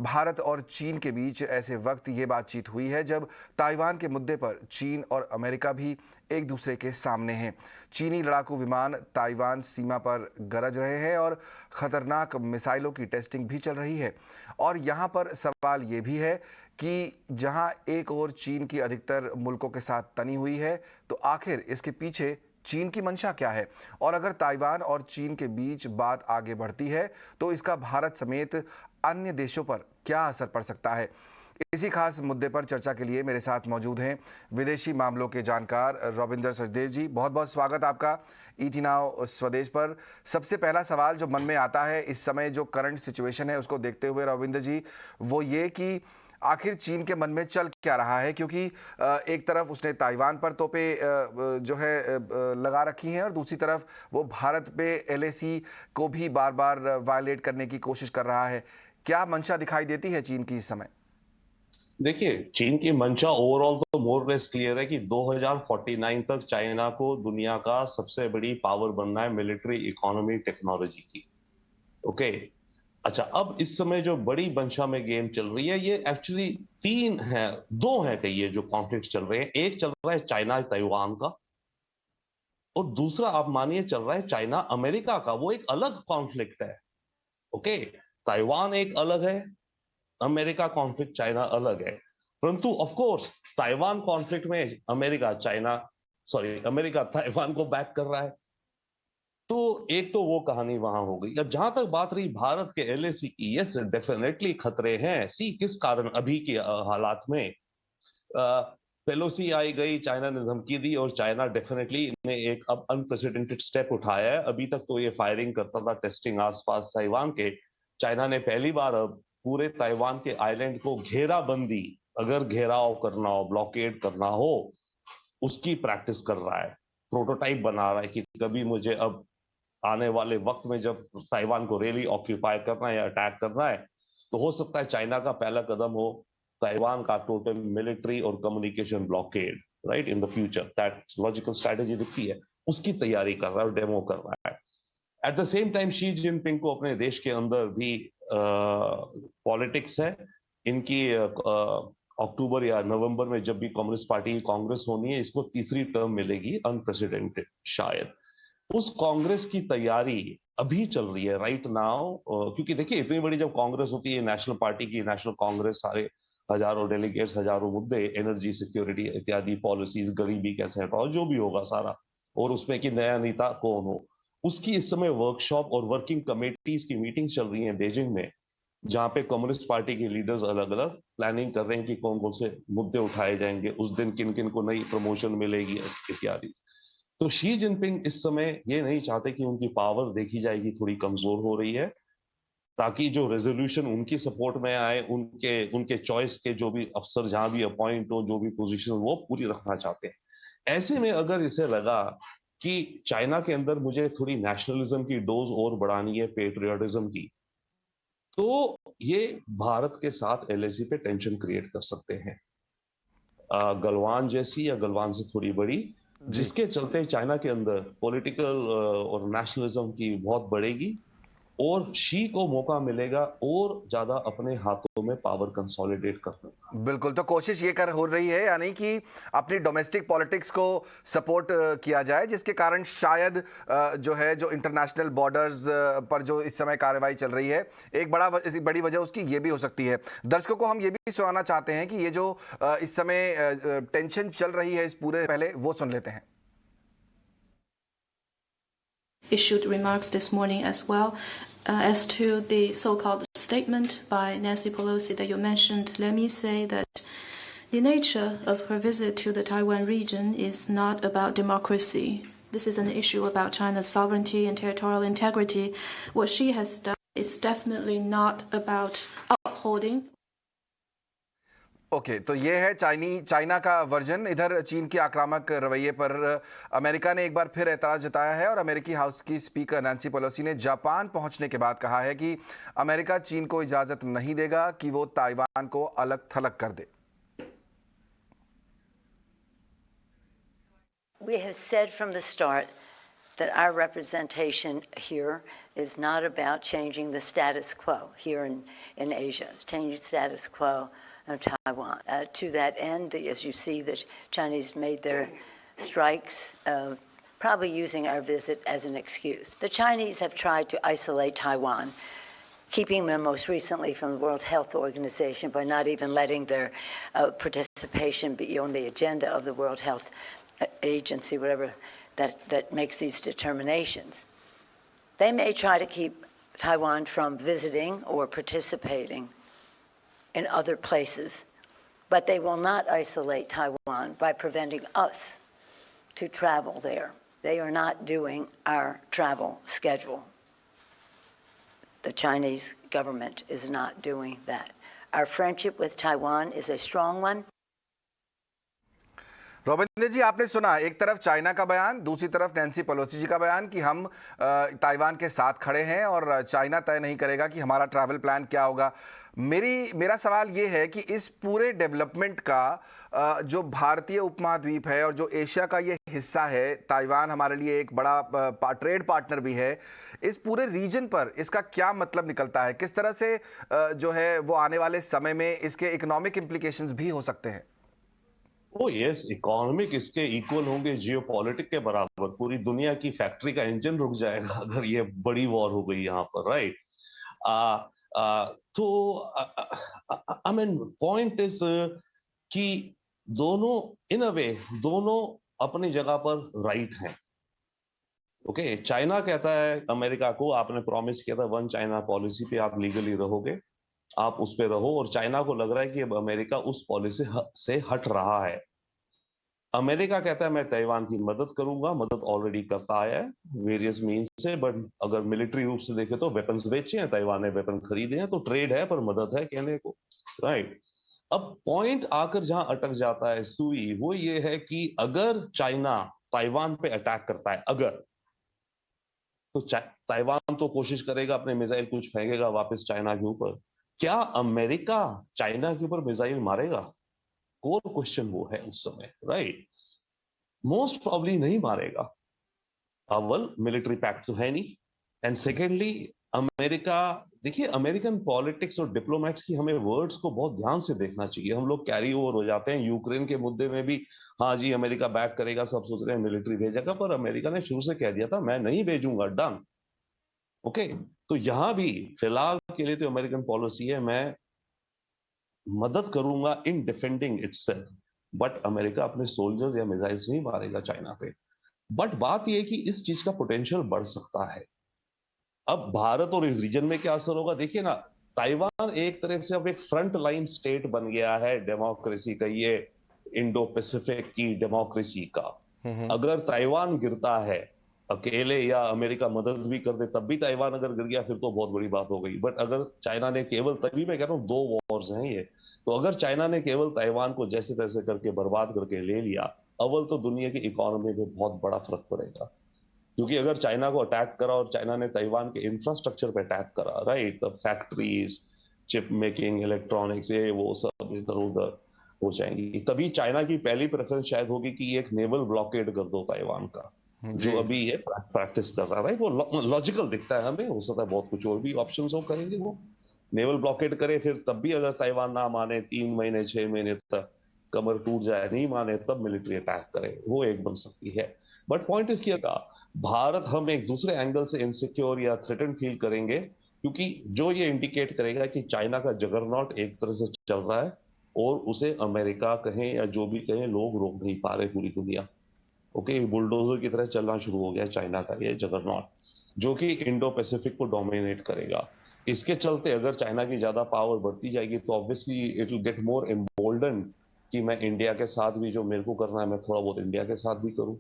भारत और चीन के बीच ऐसे वक्त ये बातचीत हुई है जब ताइवान के मुद्दे पर चीन और अमेरिका भी एक दूसरे के सामने हैं। चीनी लड़ाकू विमान ताइवान सीमा पर गरज रहे हैं और खतरनाक मिसाइलों की टेस्टिंग भी चल रही है। और यहाँ पर सवाल ये भी है कि जहां एक और चीन की अधिकतर मुल्कों के साथ तनी हुई है, तो आखिर इसके पीछे चीन की मंशा क्या है? और अगर ताइवान और चीन के बीच बात आगे बढ़ती है तो इसका भारत समेत अन्य देशों पर क्या असर पड़ सकता है? इसी खास मुद्दे पर चर्चा के लिए मेरे साथ मौजूद हैं विदेशी मामलों के जानकार रविंद्र सचदेव जी। बहुत बहुत स्वागत आपका ईटी नाउ स्वदेश पर। सबसे पहला सवाल जो मन में आता है इस समय जो करंट सिचुएशन है उसको देखते हुए रविंद्र जी, वो ये कि आखिर चीन के मन में चल क्या रहा है? क्योंकि एक तरफ उसने ताइवान पर तोपे जो है लगा रखी हैं और दूसरी तरफ वो भारत पे एलएसी को भी बार बार वायलेट करने की कोशिश कर रहा है। क्या मंशा दिखाई देती है चीन की इस समय? देखिए, चीन की मंशा ओवरऑल तो मोर लेस क्लियर है कि 2049 तक चाइना को दुनिया का सबसे बड़ी पावर बनना है मिलिट्री, इकोनॉमी, टेक्नोलॉजी की। ओके, अच्छा, अब इस समय जो बड़ी मंशा में गेम चल रही है ये एक्चुअली दो है कहिए जो कॉन्फ्लिक्ट चल रहे हैं। एक चल रहा है चाइना ताइवान का और दूसरा आप मानिए चल रहा है चाइना अमेरिका का। वो एक अलग कॉन्फ्लिक्ट है। ओके, ताइवान एक अलग है, अमेरिका कॉन्फ्लिक्ट चाइना अलग है। परंतु ऑफ कोर्स ताइवान कॉन्फ्लिक्ट में अमेरिका ताइवान को बैक कर रहा है। तो एक तो वो कहानी वहां हो गई। अब जहां तक बात रही भारत के एलएसी की, यस डेफिनेटली खतरे हैं। किस कारण अभी के हालात में पेलोसी आई गई, चाइना ने धमकी दी और चाइना डेफिनेटली ने एक अब अनप्रेसिडेंटेड स्टेप उठाया है। अभी तक तो ये फायरिंग करता था टेस्टिंग आसपास ताइवान के। चाइना ने पहली बार अब पूरे ताइवान के आइलैंड को घेराबंदी, अगर घेराव करना हो, ब्लॉकेड करना हो, उसकी प्रैक्टिस कर रहा है, प्रोटोटाइप बना रहा है कि कभी मुझे अब आने वाले वक्त में जब ताइवान को रियली ऑक्यूपाई करना है या अटैक करना है तो हो सकता है चाइना का पहला कदम हो ताइवान का टोटल मिलिट्री और communication blockade, right, in the future. That logical strategy दिखती है, उसकी तैयारी कर रहा है और डेमो कर रहा है। At the same time Xi Jinping को अपने देश के अंदर भी पॉलिटिक्स है इनकी। अक्टूबर या नवंबर में जब भी कम्युनिस्ट पार्टी की कांग्रेस होनी है, इसको तीसरी टर्म मिलेगी अनप्रेसिडेंटेड शायद। उस कांग्रेस की तैयारी अभी चल रही है राइट नाउ, क्योंकि देखिए इतनी बड़ी जब कांग्रेस होती है, नेशनल पार्टी की नेशनल कांग्रेस, सारे हजारों डेलीगेट्स, हजारों मुद्दे, एनर्जी सिक्योरिटी इत्यादि पॉलिसीज, गरीबी कैसे हटाओ, जो भी होगा सारा, और उसमें कि नया नेता कौन हो, उसकी इस समय वर्कशॉप और वर्किंग कमेटीज की मीटिंग्स चल रही हैं बीजिंग में, जहां पे कम्युनिस्ट पार्टी के लीडर्स अलग अलग प्लानिंग कर रहे हैं कि कौन कौन से मुद्दे उठाए जाएंगे, उस दिन किन किन को नई प्रमोशन मिलेगी इत्यादि। तो शी जिनपिंग इस समय ये नहीं चाहते कि उनकी पावर देखी जाएगी थोड़ी कमजोर हो रही है, ताकि जो रेजोल्यूशन उनकी सपोर्ट में आए, उनके चॉइस के जो भी अफसर जहां भी अपॉइंट हो, जो भी पोजीशन, वो पूरी रखना चाहते हैं। ऐसे में अगर इसे लगा कि चाइना के अंदर मुझे थोड़ी नेशनलिज्म की डोज और बढ़ानी है, पेट्रियटिज्म की, तो ये भारत के साथ एलएसी पे टेंशन क्रिएट कर सकते हैं, गलवान जैसी या गलवान से थोड़ी बड़ी, जिसके चलते चाइना के अंदर पॉलिटिकल और नेशनलिज्म की बहुत बढ़ेगी और शी को मौका मिलेगा और ज्यादा अपने हाथों में पावर कंसोलिडेट करने का। बिल्कुल, तो कोशिश ये हो रही है यानी कि अपनी डोमेस्टिक पॉलिटिक्स को सपोर्ट किया जाए, जिसके कारण शायद जो इंटरनेशनल बॉर्डर्स पर जो इस समय कार्रवाई चल रही है, एक बड़ी वजह उसकी ये भी हो सकती है। दर्शकों को हम ये भी सुनाना चाहते हैं कि ये जो इस समय टेंशन चल रही है इस पूरे, पहले वो सुन लेते हैं। Issued remarks this morning as well. As to the so-called statement by Nancy Pelosi that you mentioned, let me say that the nature of her visit to the Taiwan region is not about democracy. This is an issue about China's sovereignty and territorial integrity. What she has done is definitely not about upholding. Okay, तो ये है चाइना का वर्जन। इधर चीन के आक्रामक रवैये पर अमेरिका ने एक बार फिर एतराज जताया है और अमेरिकी हाउस की स्पीकर नैन्सी पेलोसी ने जापान पहुंचने के बाद कहा है कि अमेरिका चीन को इजाजत नहीं देगा कि वो ताइवान को अलग थलग कर दे। We have said from the start that our representation here is not about changing the status quo here in Asia, changing status quo of Taiwan. To that end, as you see, the Chinese made their strikes, probably using our visit as an excuse. The Chinese have tried to isolate Taiwan keeping them most recently from the World Health Organization by not even letting their participation be on the agenda of the World Health Agency, whatever that makes these determinations. They may try to keep Taiwan from visiting or participating in other places, but they will not isolate Taiwan by preventing us to travel there. They are not doing our travel schedule. The Chinese government is not doing that. Our friendship with Taiwan is a strong one. Robinder जी, आपने सुना एक तरफ चाइना का बयान, दूसरी तरफ नैन्सी पेलोसी जी का बयान कि हम ताइवान के साथ खड़े हैं और चाइना तय नहीं करेगा कि हमारा ट्रैवल प्लान क्या होगा। मेरा सवाल ये है कि इस पूरे डेवलपमेंट का जो भारतीय उपमहाद्वीप है और जो एशिया का ये हिस्सा है, ताइवान हमारे लिए एक बड़ा ट्रेड पार्टनर भी है, इस पूरे रीजन पर इसका क्या मतलब निकलता है? किस तरह से जो है वो आने वाले समय में इसके इकोनॉमिक इम्प्लीकेशंस भी हो सकते हैं? यस, इकोनॉमिक इसके इक्वल होंगे जियोपॉलिटिक के बराबर। पूरी दुनिया की फैक्ट्री का इंजन रुक जाएगा अगर ये बड़ी वॉर हो गई यहाँ पर, राइट? तो आई मीन पॉइंट इज कि दोनों इन अ वे दोनों अपनी जगह पर राइट हैं। ओके, चाइना कहता है अमेरिका को, आपने प्रॉमिस किया था वन चाइना पॉलिसी पे आप लीगली रहोगे, आप उस पे रहो, और चाइना को लग रहा है कि अब अमेरिका उस पॉलिसी से हट रहा है। अमेरिका कहता है मैं ताइवान की मदद करूंगा, मदद ऑलरेडी करता आया है वेरियस मीन्स से, बट अगर मिलिट्री रूप से देखे तो वेपन्स बेचे हैं, ताइवान ने वेपन खरीदे हैं, तो ट्रेड है पर मदद है कहने को, राइट? अब पॉइंट आकर जहां अटक जाता है सुई, वो ये है कि अगर चाइना ताइवान पे अटैक करता है, अगर तो ताइवान तो कोशिश करेगा अपने मिसाइल कुछ फेंकेगा वापस चाइना के ऊपर। क्या अमेरिका चाइना के ऊपर मिसाइल मारेगा? कोर क्वेश्चन वो है उस समय, राइट? मोस्ट प्रॉब्ली नहीं मारेगा। अव्वल मिलिट्री पैक्ट तो है नहीं, एंड सेकेंडली अमेरिका, देखिए अमेरिकन पॉलिटिक्स और डिप्लोमेट्स की हमें वर्ड्स को बहुत ध्यान से देखना चाहिए। हम लोग कैरी ओवर हो जाते हैं। यूक्रेन के मुद्दे में भी हाँ जी अमेरिका बैक करेगा, सब सोच रहे हैं मिलिट्री भेजेगा, पर अमेरिका ने शुरू से कह दिया था मैं नहीं भेजूंगा, डन। ओके, तो यहां भी फिलहाल के लिए तो अमेरिकन पॉलिसी है मैं मदद करूंगा इन डिफेंडिंग इटसेल्फ, बट अमेरिका अपने सोल्जर्स या मिसाइल्स नहीं मारेगा चाइना पे। बट बात यह है कि इस चीज का पोटेंशियल बढ़ सकता है। अब भारत और इस रीजन में क्या असर होगा, देखिए ना, ताइवान एक तरह से अब एक फ्रंट लाइन स्टेट बन गया है डेमोक्रेसी का, ये इंडो पैसिफिक की डेमोक्रेसी का। अगर ताइवान गिरता है अकेले या अमेरिका मदद भी कर दे तब भी ताइवान अगर गिर गया फिर तो बहुत बड़ी बात हो गई। बट अगर चाइना ने केवल, तभी मैं कह रहा हूं दो वॉर्स हैं ये, तो अगर चाइना ने केवल ताइवान को जैसे तैसे करके बर्बाद करके ले लिया, अव्वल तो दुनिया की इकोनॉमी में बहुत बड़ा फर्क पड़ेगा। क्योंकि अगर चाइना को अटैक करा और चाइना ने ताइवान के इंफ्रास्ट्रक्चर पे अटैक करा, right, the factories, chip making, electronics, ये वो सब इधर उधर हो जाएंगी, तभी चाइना की पहली प्रेफरेंस शायद होगी कि एक नेवल ब्लॉकेड कर दो ताइवान का, जो अभी ये प्रैक्टिस कर रहा है। वो लॉजिकल दिखता है हमें, हो सकता है बहुत कुछ और भी ऑप्शन हो करेंगे, वो नेवल ब्लॉकेड करे, फिर तब भी अगर ताइवान ना माने 3 महीने 6 महीने तक कमर टूट जाए, नहीं माने तब मिलिट्री अटैक करे, वो एक बन सकती है। बट पॉइंट इसकी भारत हम एक दूसरे एंगल से इनसिक्योर या थ्रेटन फील करेंगे, क्योंकि जो ये इंडिकेट करेगा कि चाइना का जगरनॉट एक तरह से चल रहा है और उसे अमेरिका कहें या जो भी कहें लोग रोक नहीं पा रहे, पूरी दुनिया। ओके, बुलडोजर की तरह चलना शुरू हो गया चाइना का ये जगरनॉट, जो कि इंडो पैसिफिक को डोमिनेट करेगा। इसके चलते अगर चाइना की ज्यादा पावर बढ़ती जाएगी तो obviously it will get more embolden कि मैं इंडिया के साथ भी जो मेरे को करना है मैं थोड़ा बहुत इंडिया के साथ भी करूं।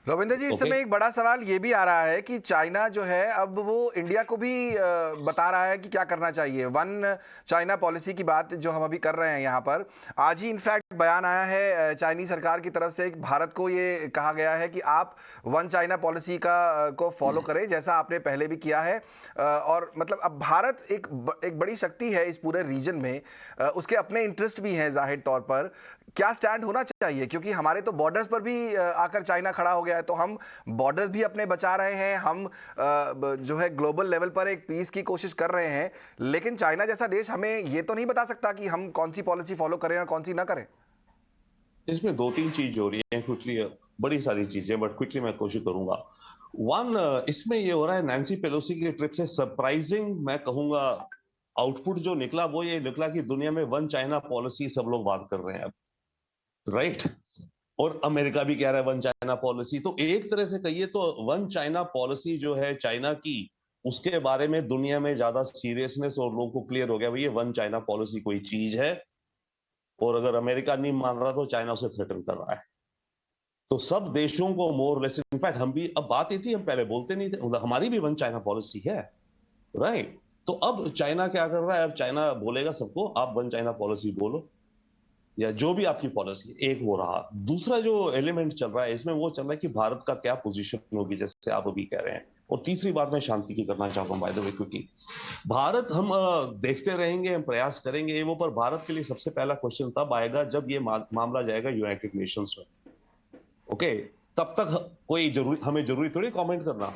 रविंद्र जी, इस समय एक बड़ा सवाल ये भी आ रहा है कि चाइना जो है अब वो इंडिया को भी बता रहा है कि क्या करना चाहिए। वन चाइना पॉलिसी की बात जो हम अभी कर रहे हैं यहाँ पर, आज ही इनफैक्ट बयान आया है चाइनीज सरकार की तरफ से, भारत को ये कहा गया है कि आप वन चाइना पॉलिसी को फॉलो करें जैसा आपने पहले भी किया है। और मतलब अब भारत एक बड़ी शक्ति है इस पूरे रीजन में, उसके अपने इंटरेस्ट भी हैं जाहिर तौर पर। क्या स्टैंड होना चाहिए, क्योंकि हमारे तो बॉर्डर्स पर भी आकर चाइना खड़ा हो गया है, तो हम बॉर्डर्स भी अपने बचा रहे हैं, हम जो है ग्लोबल लेवल पर एक पीस की कोशिश कर रहे हैं, लेकिन चाइना जैसा देश हमें ये तो नहीं बता सकता कि हम कौन सी पॉलिसी फॉलो करें और कौन सी ना करें। इसमें 2-3 चीज हो रही है क्विकली। बड़ी सारी चीजें, बट क्विकली मैं कोशिश करूंगा। वन, इसमें ये हो रहा है नैन्सी पेलोसी की ट्रिप से सरप्राइजिंग मैं कहूंगा आउटपुट जो निकला वो ये निकला कि दुनिया में वन चाइना पॉलिसी सब लोग बात कर रहे हैं अब, राइट? और अमेरिका भी कह रहा है वन चाइना पॉलिसी। तो एक तरह से कहिए तो वन चाइना पॉलिसी जो है चाइना की, उसके बारे में दुनिया में ज्यादा सीरियसनेस और लोगों को क्लियर हो गया भाई ये वन चाइना पॉलिसी कोई चीज है, और अगर अमेरिका नहीं मान रहा तो चाइना उसे थ्रेटन कर रहा है। तो सब देशों को मोर लेस, इनफैक्ट हम भी, अब बात ये थी हम पहले बोलते नहीं थे, हमारी भी वन चाइना पॉलिसी है, राइट? तो अब चाइना क्या कर रहा है, अब चाइना बोलेगा सबको आप वन चाइना पॉलिसी बोलो, या जो भी आपकी पॉलिसी। एक वो रहा। दूसरा जो एलिमेंट चल रहा है इसमें वो चल रहा है कि भारत का क्या पोजीशन होगी, जैसे आप अभी कह रहे हैं। और तीसरी बात मैं शांति की करना चाहता हूँ बाय द वे, क्योंकि भारत हम देखते रहेंगे, हम प्रयास करेंगे वो, पर भारत के लिए सबसे पहला क्वेश्चन तब आएगा जब ये मामला जाएगा यूनाइटेड नेशंस में। ओके, तब तक कोई हमें जरूरी थोड़ी कमेंट करना,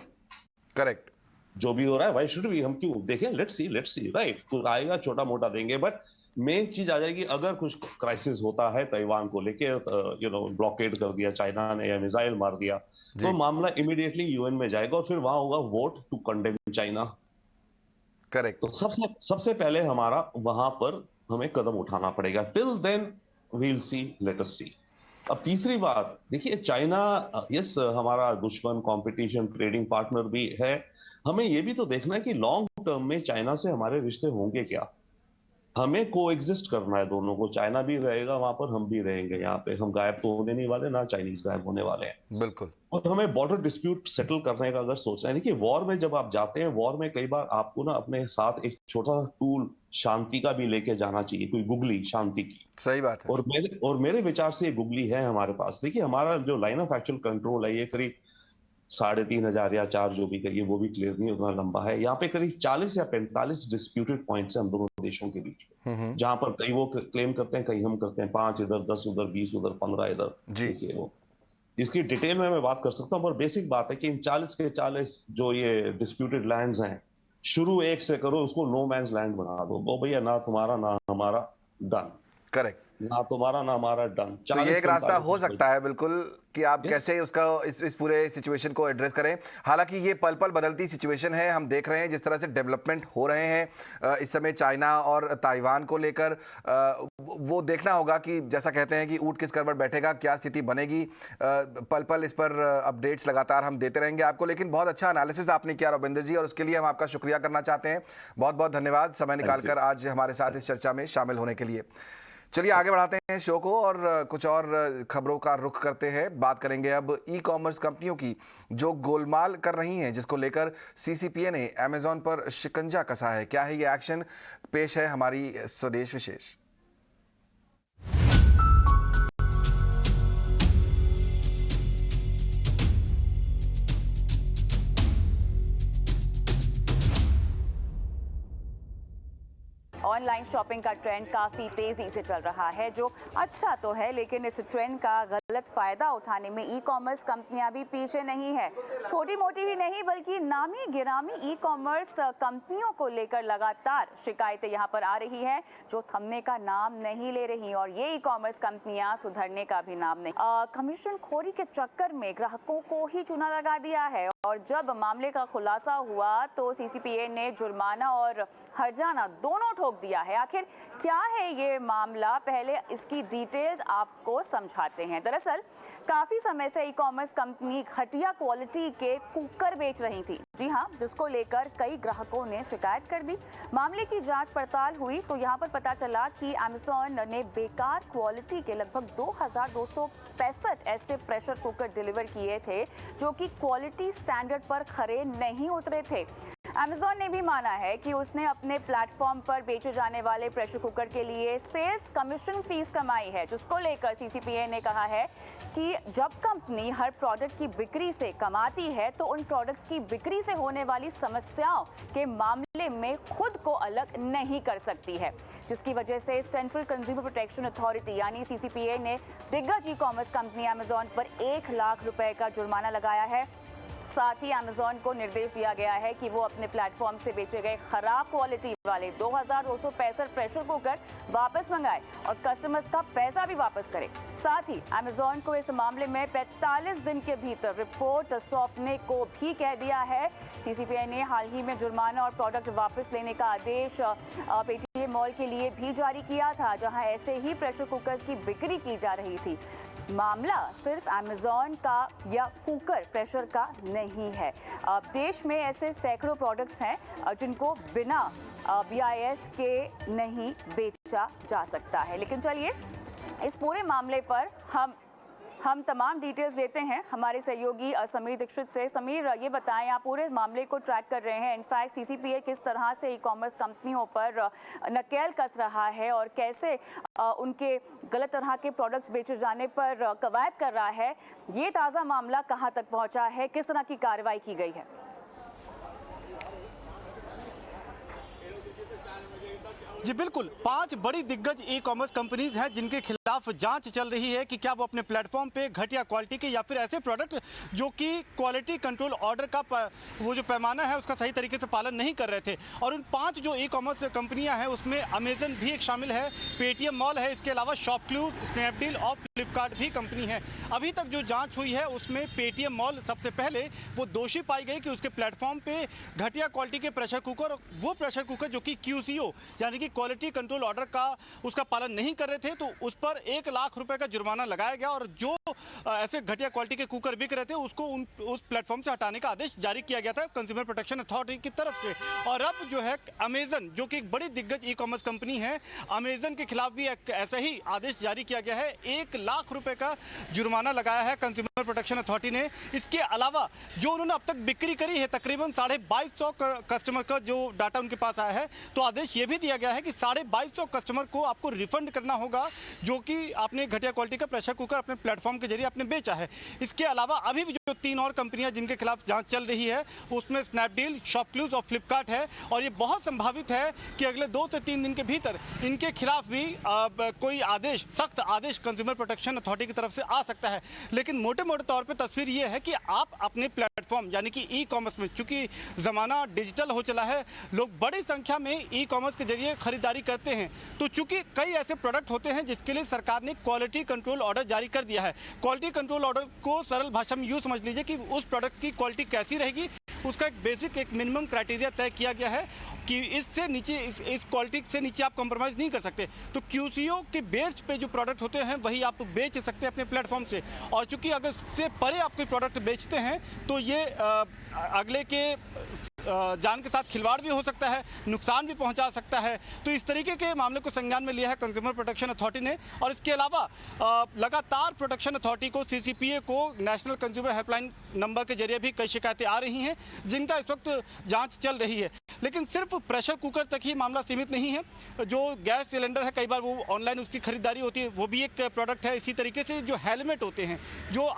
करेक्ट, जो भी हो रहा है वाई शुड भी, हम क्यों देखें, लेट्स सी, राइट? तो आएगा, छोटा मोटा देंगे, बट मेन चीज आ जाएगी अगर कुछ क्राइसिस होता है ताइवान को लेके, ब्लॉकेड कर दिया चाइना ने या मिसाइल मार दिया, तो मामला इमीडिएटली यूएन में जाएगा और फिर वहां होगा vote to condemn China. Correct. तो सबसे पहले हमारा वहां पर हमें कदम उठाना पड़ेगा। टिल देन वील सी, लेट अस सी। अब तीसरी बात देखिए, चाइना यस हमारा दुश्मन, कंपटीशन, ट्रेडिंग पार्टनर भी है। हमें ये भी तो देखना है कि लॉन्ग टर्म में चाइना से हमारे रिश्ते होंगे क्या। हमें को एग्जिस्ट करना है दोनों को, चाइना भी रहेगा वहां पर, हम भी रहेंगे यहाँ पे, हम गायब तो होने नहीं वाले, ना चाइनीज गायब होने वाले हैं। बिल्कुल। और हमें बॉर्डर डिस्प्यूट सेटल करने का अगर सोचना है, देखिए वॉर में जब आप जाते हैं, वॉर में कई बार आपको ना अपने साथ एक छोटा टूल शांति का भी लेके जाना चाहिए, कोई गुगली शांति की। सही बात है। और मेरे विचार से ये गुगली है हमारे पास। देखिए हमारा जो लाइन ऑफ एक्चुअल कंट्रोल है ये करीब 3,500 या 4 जो भी कहिए, वो भी क्लियर नहीं उतना लंबा है। यहाँ पे करीब 40 या 45 डिस्प्यूटेड पॉइंट्स हैं हम दोनों देशों के बीच में, जहां पर कई वो क्लेम करते हैं, कई हम करते हैं, 5 इधर, 10 उधर, 20 उधर, 15 इधर। देखिए वो इसकी डिटेल में मैं बात कर सकता हूँ, पर बेसिक बात है कि इन 40 के 40 जो ये डिस्प्यूटेड लैंड्स हैं, शुरू एक से करो, उसको नो मैंस लैंड बना दो। वो भैया ना तुम्हारा ना हमारा, डन। करेक्ट। ना तुम्हारा ना हमारा, डन। तो ये एक रास्ता हो सकता है बिल्कुल कि आप कैसे उसका इस पूरे सिचुएशन को एड्रेस करें। हालांकि ये पल पल बदलती सिचुएशन है, हम देख रहे हैं जिस तरह से डेवलपमेंट हो रहे हैं इस समय चाइना और ताइवान को लेकर। वो देखना होगा कि जैसा कहते हैं कि ऊंट किस करवट बैठेगा, क्या स्थिति बनेगी। पल पल इस पर अपडेट्स लगातार हम देते रहेंगे आपको। लेकिन बहुत अच्छा एनालिसिस आपने किया रविंदर जी, और उसके लिए हम आपका शुक्रिया करना चाहते हैं। बहुत बहुत धन्यवाद समय निकालकर आज हमारे साथ इस चर्चा में शामिल होने के लिए। चलिए आगे बढ़ाते हैं शो को और कुछ और खबरों का रुख करते हैं। बात करेंगे अब ई कॉमर्स कंपनियों की जो गोलमाल कर रही हैं, जिसको लेकर सीसीपीए ने अमेजॉन पर शिकंजा कसा है। क्या है ये एक्शन, पेश है हमारी स्वदेश विशेष। ऑनलाइन शॉपिंग का ट्रेंड काफ़ी तेज़ी से चल रहा है, जो अच्छा तो है, लेकिन इस ट्रेंड का गलत फ़ायदा उठाने में ई कॉमर्स कंपनियां भी पीछे नहीं है। छोटी मोटी ही नहीं बल्कि नामी गिरामी ई कॉमर्स कंपनियों को लेकर लगातार शिकायतें यहां पर आ रही हैं, जो थमने का नाम नहीं ले रही। और ये ई कॉमर्स कंपनियां सुधरने का भी नाम नहीं। कमीशन खोरी के चक्कर में ग्राहकों को ही चूना लगा दिया है, और जब मामले का खुलासा हुआ तो सीसीपीए ने जुर्माना और हर्जाना दोनों ठोक दिया है। आखिर क्या है ये मामला, पहले इसकी डिटेल्स आपको समझाते हैं। दरअसल काफी समय से ई कॉमर्स कंपनी घटिया क्वालिटी के कुकर बेच रही थी, जी हाँ, जिसको लेकर कई ग्राहकों ने शिकायत कर दी। मामले की जांच पड़ताल हुई तो यहाँ पर पता चला कि अमेज़ॉन ने बेकार क्वालिटी के लगभग 2265 ऐसे प्रेशर कुकर डिलीवर किए थे जो कि क्वालिटी स्टैंडर्ड पर खरे नहीं उतरे थे। अमेज़ॉन ने भी माना है कि उसने अपने प्लेटफॉर्म पर बेचे जाने वाले प्रेशर कुकर के लिए सेल्स कमीशन फीस कमाई है, जिसको लेकर सीसीपीए ने कहा है कि जब कंपनी हर प्रोडक्ट की बिक्री से कमाती है तो उन प्रोडक्ट्स की बिक्री से होने वाली समस्याओं के मामले में खुद को अलग नहीं कर सकती है, जिसकी वजह से सेंट्रल कंज्यूमर प्रोटेक्शन अथॉरिटी यानी सीसीपीए ने दिग्गज ई कॉमर्स कंपनी अमेज़ॉन पर 1 लाख रुपए का जुर्माना लगाया है। साथ ही अमेजॉन को निर्देश दिया गया है कि वो अपने प्लेटफॉर्म से बेचे गए खराब क्वालिटी वाले 2265 प्रेशर कुकर वापस मंगाए और कस्टमर्स का पैसा भी वापस करे। साथ ही अमेजॉन को इस मामले में 45 दिन के भीतर रिपोर्ट सौंपने को भी कह दिया है। सीसीपीआई ने हाल ही में जुर्माना और प्रोडक्ट वापस लेने का आदेश पेटीएम मॉल के लिए भी जारी किया था, जहां ऐसे ही प्रेशर कुकर्स की बिक्री की जा रही थी। मामला सिर्फ अमेजॉन का या कुकर प्रेशर का नहीं है। देश में ऐसे सैकड़ों प्रोडक्ट्स हैं जिनको बिना BIS के नहीं बेचा जा सकता है। लेकिन चलिए इस पूरे मामले पर हम तमाम डिटेल्स लेते हैं हमारे सहयोगी समीर दीक्षित से। समीर, ये बताएं, आप पूरे मामले को ट्रैक कर रहे हैं। इनफैक्ट सीसीपीआई किस तरह से ई-कॉमर्स कंपनियों पर नकेल कस रहा है और कैसे उनके गलत तरह के प्रोडक्ट्स बेचे जाने पर कवायद कर रहा है, ये ताज़ा मामला कहां तक पहुंचा है, किस तरह की कार्रवाई की गई है? जी बिल्कुल, 5 बड़ी दिग्गज ई-कॉमर्स कंपनीज हैं जिनके खिलाफ जांच चल रही है कि क्या वो अपने प्लेटफॉर्म पे घटिया क्वालिटी के या फिर ऐसे प्रोडक्ट जो कि क्वालिटी कंट्रोल ऑर्डर का वो जो पैमाना है उसका सही तरीके से पालन नहीं कर रहे थे। और उन 5 जो ई-कॉमर्स कंपनियां हैं उसमें अमेजन भी एक शामिल है, पेटीएम मॉल है, इसके अलावा शॉपक्लूज, स्नैपडील और फ्लिपकार्ट भी कंपनी है। अभी तक जो जाँच हुई है उसमें पेटीएम मॉल सबसे पहले वो दोषी पाई गई कि उसके प्लेटफॉर्म पे घटिया क्वालिटी के प्रेशर कुकर, वो प्रेशर कुकर जो कि QCO यानी कि क्वालिटी कंट्रोल ऑर्डर का उसका पालन नहीं कर रहे थे, तो उस पर 1 लाख रुपए का जुर्माना लगाया गया और जो ऐसे घटिया क्वालिटी के कुकर बिक रहे थे उसको उस प्लेटफॉर्म से हटाने का आदेश जारी किया गया था कंज्यूमर प्रोटेक्शन अथॉरिटी की तरफ से। और अब जो है अमेजन, जो कि एक बड़ी दिग्गज ई-कॉमर्स कंपनी है, अमेजन के खिलाफ भी एक ऐसा ही आदेश जारी किया गया है। 1 लाख रुपए का जुर्माना लगाया है कंज्यूमर प्रोटेक्शन अथॉरिटी ने। इसके अलावा जो उन्होंने अब तक बिक्री करी है तकरीबन 2250 कस्टमर का जो डाटा उनके पास आया है, तो आदेश ये भी दिया गया है कि 2250 कस्टमर को आपको रिफंड करना होगा जो कि आपने घटिया क्वालिटी का प्रेशर कुकर अपने प्लेटफॉर्म के जरिए आपने बेचा है। इसके अलावा अभी भी जो 3 और कंपनियां जिनके खिलाफ जांच चल रही है उसमें स्नैपडील, शॉपक्लूज और फ्लिपकार्ट है और ये बहुत संभावित है कि अगले 2 से 3 दिन के भीतर इनके खिलाफ भी कोई आदेश, सख्त आदेश कंज्यूमर प्रोटेक्शन अथॉरिटी की तरफ से आ सकता है। लेकिन मोटे मोटे तौर पर तस्वीर ये है कि आप अपने प्लेटफॉर्म यानी कि ई-कॉमर्स में, चूंकि ज़माना डिजिटल हो चला है, लोग बड़ी संख्या में ई-कॉमर्स के जरिए खरीदारी करते हैं, तो चूंकि कई ऐसे प्रोडक्ट होते हैं जिसके लिए सरकार ने क्वालिटी कंट्रोल ऑर्डर जारी कर दिया है। क्वालिटी कंट्रोल ऑर्डर को सरल भाषा में यूँ समझ लीजिए कि उस प्रोडक्ट की क्वालिटी कैसी रहेगी उसका एक बेसिक, एक मिनिमम क्राइटेरिया तय किया गया है कि इससे नीचे, इस क्वालिटी से नीचे आप कॉम्प्रोमाइज़ नहीं कर सकते। तो QCO के बेस्ड पे जो प्रोडक्ट होते हैं वही आप बेच सकते हैं अपने प्लेटफॉर्म से। और चूंकि अगर इससे परे आप कोई प्रोडक्ट बेचते हैं तो ये अगले के जान के साथ खिलवाड़ भी हो सकता है, नुकसान भी पहुंचा सकता है। तो इस तरीके के मामले को संज्ञान में लिया है कंज्यूमर प्रोटेक्शन अथॉरिटी ने। और इसके अलावा लगातार प्रोटेक्शन अथॉरिटी को, CCPA को नेशनल कंज्यूमर हेल्पलाइन नंबर के जरिए भी कई शिकायतें आ रही हैं जिनका इस वक्त जांच चल रही है। लेकिन सिर्फ प्रेशर कुकर तक ही मामला सीमित नहीं है। जो गैस सिलेंडर है, कई बार वो ऑनलाइन उसकी खरीदारी होती है, वो भी एक प्रोडक्ट है। इसी तरीके से जो हेलमेट होते हैं, जो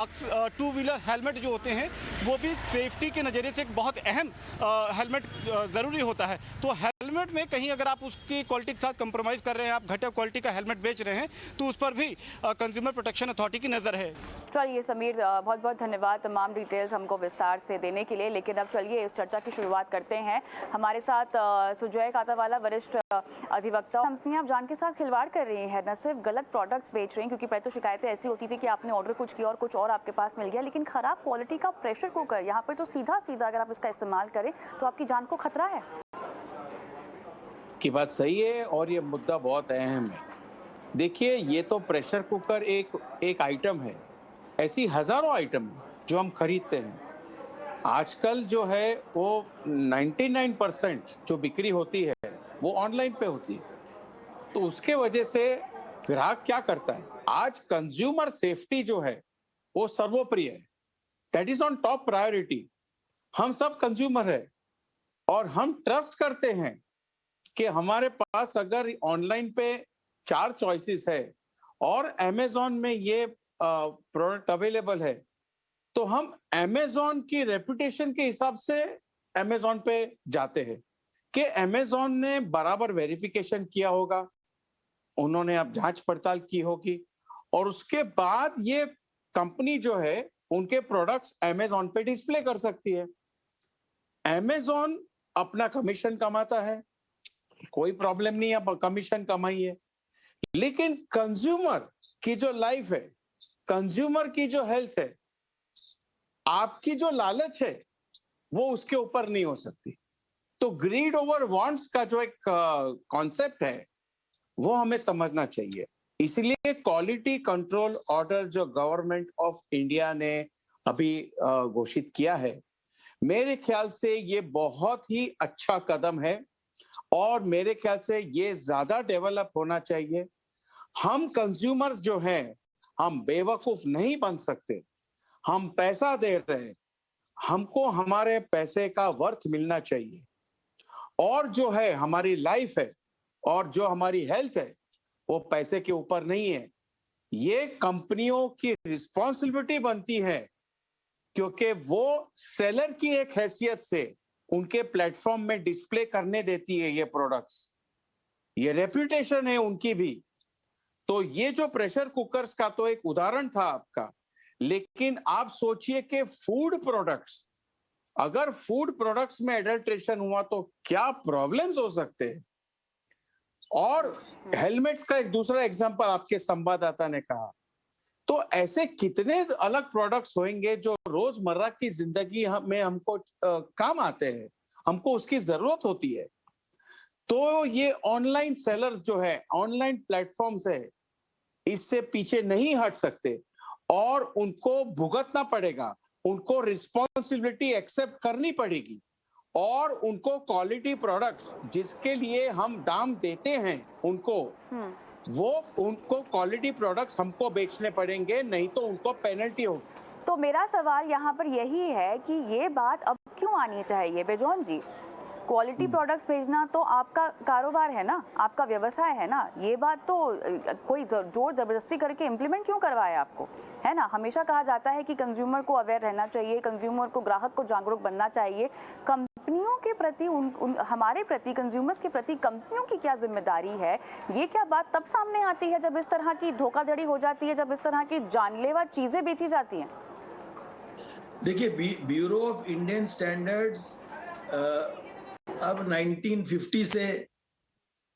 2 व्हीलर हेलमेट जो होते हैं, वो भी सेफ्टी के नज़रिए से एक बहुत अहम हेलमेट ज़रूरी होता है। तो हेलमेट में कहीं अगर आप उसकी क्वालिटी के साथ कंप्रोमाइज़ कर रहे हैं, आप घटिया क्वालिटी का हेलमेट बेच रहे हैं, तो उस पर भी कंज्यूमर प्रोटेक्शन अथॉरिटी की नज़र है। चलिए समीर, बहुत बहुत धन्यवाद तमाम डिटेल्स हमको विस्तार से देने के लिए। लेकिन अब चलिए इस चर्चा की शुरुआत करते हैं। हमारे साथ सुजय कातावाला, वरिष्ठ अधिवक्ता। कंपनियां जान के साथ खिलवाड़ कर रही हैं, न सिर्फ गलत प्रोडक्ट्स बेच रही हैं, क्योंकि पहले तो शिकायतें ऐसी होती थी कि आपने ऑर्डर कुछ किया और कुछ और आपके पास मिल गया, लेकिन खराब क्वालिटी का प्रेशर कुकर यहाँ पर तो सीधा सीधा अगर आप इसका इस्तेमाल करें तो आपकी जान को खतरा है। की बात सही है और ये मुद्दा बहुत अहम है। देखिए, ये तो प्रेशर कुकर एक आइटम है, ऐसी हजारों आइटम जो हम खरीदते हैं। आजकल जो है वो 99% जो बिक्री होती है वो ऑनलाइन पे होती है। तो उसके वजह से ग्राहक क्या करता है, आज कंज्यूमर सेफ्टी जो है वो सर्वोपरि है, that is on top priority. हम सब कंज्यूमर है और हम ट्रस्ट करते हैं कि हमारे पास अगर ऑनलाइन पे 4 चॉइसेस है और अमेजॉन में ये प्रोडक्ट अवेलेबल है, तो हम अमेजॉन की रेपुटेशन के हिसाब से अमेजॉन पे जाते हैं कि अमेजॉन ने बराबर वेरिफिकेशन किया होगा, उन्होंने अब जांच पड़ताल की होगी और उसके बाद ये कंपनी जो है उनके प्रोडक्ट्स अमेजोन पे डिस्प्ले कर सकती है। अमेजोन अपना कमीशन कमाता है, कोई प्रॉब्लम नहीं है, कमीशन कमाइए। लेकिन कंज्यूमर की जो लाइफ है, कंज्यूमर की जो हेल्थ है, आपकी जो लालच है, वो उसके ऊपर नहीं हो सकती। तो ग्रीड ओवर वांट्स का जो एक कॉन्सेप्ट है, वो हमें समझना चाहिए। इसलिए क्वालिटी कंट्रोल ऑर्डर जो गवर्नमेंट ऑफ इंडिया ने अभी घोषित किया है, मेरे ख्याल से ये बहुत ही अच्छा कदम है और मेरे ख्याल से ये ज्यादा डेवलप होना चाहिए। हम कंज्यूमर्स जो हैं, हम बेवकूफ नहीं बन सकते। हम पैसा दे रहे हैं, हमको हमारे पैसे का वर्थ मिलना चाहिए। और जो है हमारी लाइफ है और जो हमारी हेल्थ है, वो पैसे के ऊपर नहीं है। ये कंपनियों की रिस्पॉन्सिबिलिटी बनती है, क्योंकि वो सेलर की एक हैसियत से उनके प्लेटफॉर्म में डिस्प्ले करने देती है ये प्रोडक्ट्स। ये रेप्यूटेशन है उनकी भी। तो ये जो प्रेशर कुकर्स का तो एक उदाहरण था आपका, लेकिन आप सोचिए कि फूड प्रोडक्ट्स, अगर फूड प्रोडक्ट्स में एडल्ट्रेशन हुआ तो क्या प्रॉब्लम्स हो सकते हैं। और हेलमेट्स का एक दूसरा एग्जांपल आपके संवाददाता ने कहा, तो ऐसे कितने अलग प्रोडक्ट्स होंगे जो रोजमर्रा की जिंदगी में हमको काम आते हैं, हमको उसकी जरूरत होती है। तो ये ऑनलाइन सेलर्स जो है, ऑनलाइन प्लेटफॉर्म्स है, इससे पीछे नहीं हट सकते और उनको भुगतना पड़ेगा, उनको रिस्पॉन्सिबिलिटी एक्सेप्ट करनी पड़ेगी और उनको क्वालिटी प्रोडक्ट्स जिसके लिए हम दाम देते हैं उनको क्वालिटी प्रोडक्ट्स हमको बेचने पड़ेंगे, नहीं तो उनको पेनल्टी होगी। तो मेरा सवाल यहाँ पर यही है कि ये बात अब क्यों आनी चाहिए बेजोन जी? क्वालिटी प्रोडक्ट्स भेजना तो आपका कारोबार है ना, आपका व्यवसाय है ना। ये बात तो कोई जोर जबरदस्ती करके इम्प्लीमेंट क्यों करवाया आपको, है ना। हमेशा कहा जाता है कि कंज्यूमर को अवेयर रहना चाहिए, कंज्यूमर को, ग्राहक को जागरूक बनना चाहिए। कंपनियों के प्रति हमारे प्रति, कंज्यूमर्स के प्रति कंपनियों की क्या जिम्मेदारी है? ये क्या बात तब सामने आती है जब इस तरह की धोखाधड़ी हो जाती है, जब इस तरह की जानलेवा चीजें बेची जाती हैं। देखिए, ब्यूरो ऑफ इंडियन स्टैंडर्ड्स अब 1950 से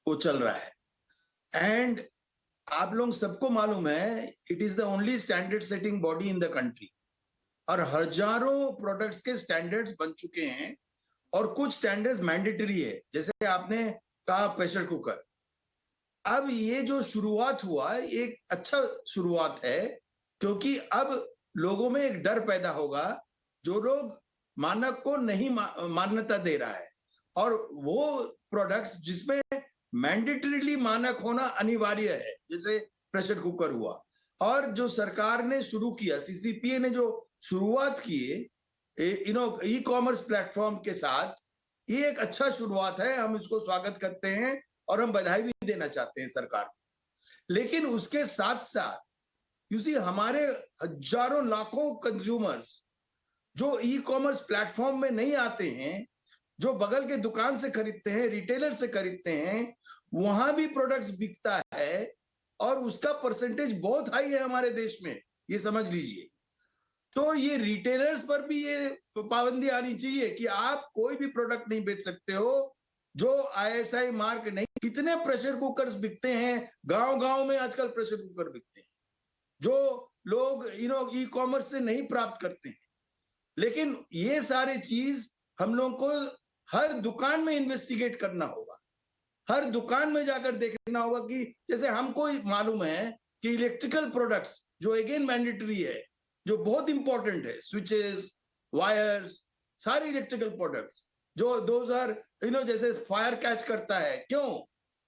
वो चल रहा है एंड आप लोग सबको मालूम है it is the only standard setting body in the country और हजारों प्रोडक्ट्स के स्टैंडर्ड्स बन चुके हैं और कुछ स्टैंडर्ड्स मैंडेटरी है, जैसे आपने कहा प्रेशर कुकर। अब ये जो शुरुआत हुआ एक अच्छा शुरुआत है, क्योंकि अब लोगों में एक डर पैदा होगा, जो लोग मानक को नहीं मान्यता दे रहा है और वो प्रोडक्ट्स जिसमें मैंडेटरीली मानक होना अनिवार्य है, जैसे प्रेशर कुकर हुआ। और जो सरकार ने शुरू किया, सीसीपीए ने जो शुरुआत की ई कॉमर्स प्लेटफॉर्म के साथ, ये एक अच्छा शुरुआत है, हम इसको स्वागत करते हैं और हम बधाई भी देना चाहते हैं सरकार को। लेकिन उसके साथ साथ हमारे हजारों लाखों कंज्यूमर्स जो ई कॉमर्स प्लेटफॉर्म में नहीं आते हैं, जो बगल के दुकान से खरीदते हैं, रिटेलर से खरीदते हैं, वहां भी प्रोडक्ट्स बिकता है और उसका परसेंटेज बहुत हाई है हमारे देश में, ये समझ लीजिए। तो ये रिटेलर्स पर भी ये पाबंदी आनी चाहिए कि आप कोई भी प्रोडक्ट नहीं बेच सकते हो जो आईएसआई मार्क नहीं। कितने प्रेशर कुकर्स बिकते हैं, गांव-गांव में आजकल प्रेशर कुकर बिकते हैं जो लोग ई कॉमर्स से नहीं प्राप्त करते हैं। लेकिन ये सारे चीज हम लोग को हर दुकान में इन्वेस्टिगेट करना होगा, हर दुकान में जाकर देखना होगा कि जैसे हमको मालूम है कि इलेक्ट्रिकल प्रोडक्ट्स जो अगेन मैंडेटरी है, जो बहुत इंपॉर्टेंट है, स्विचेस, वायर्स, सारी इलेक्ट्रिकल प्रोडक्ट्स जो 2000 जैसे फायर कैच करता है, क्यों?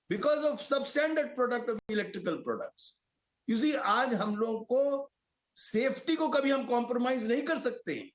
Because of substandard product of electrical products. आज हम लोग को सेफ्टी को कभी हम कॉम्प्रोमाइज नहीं कर सकते हैं।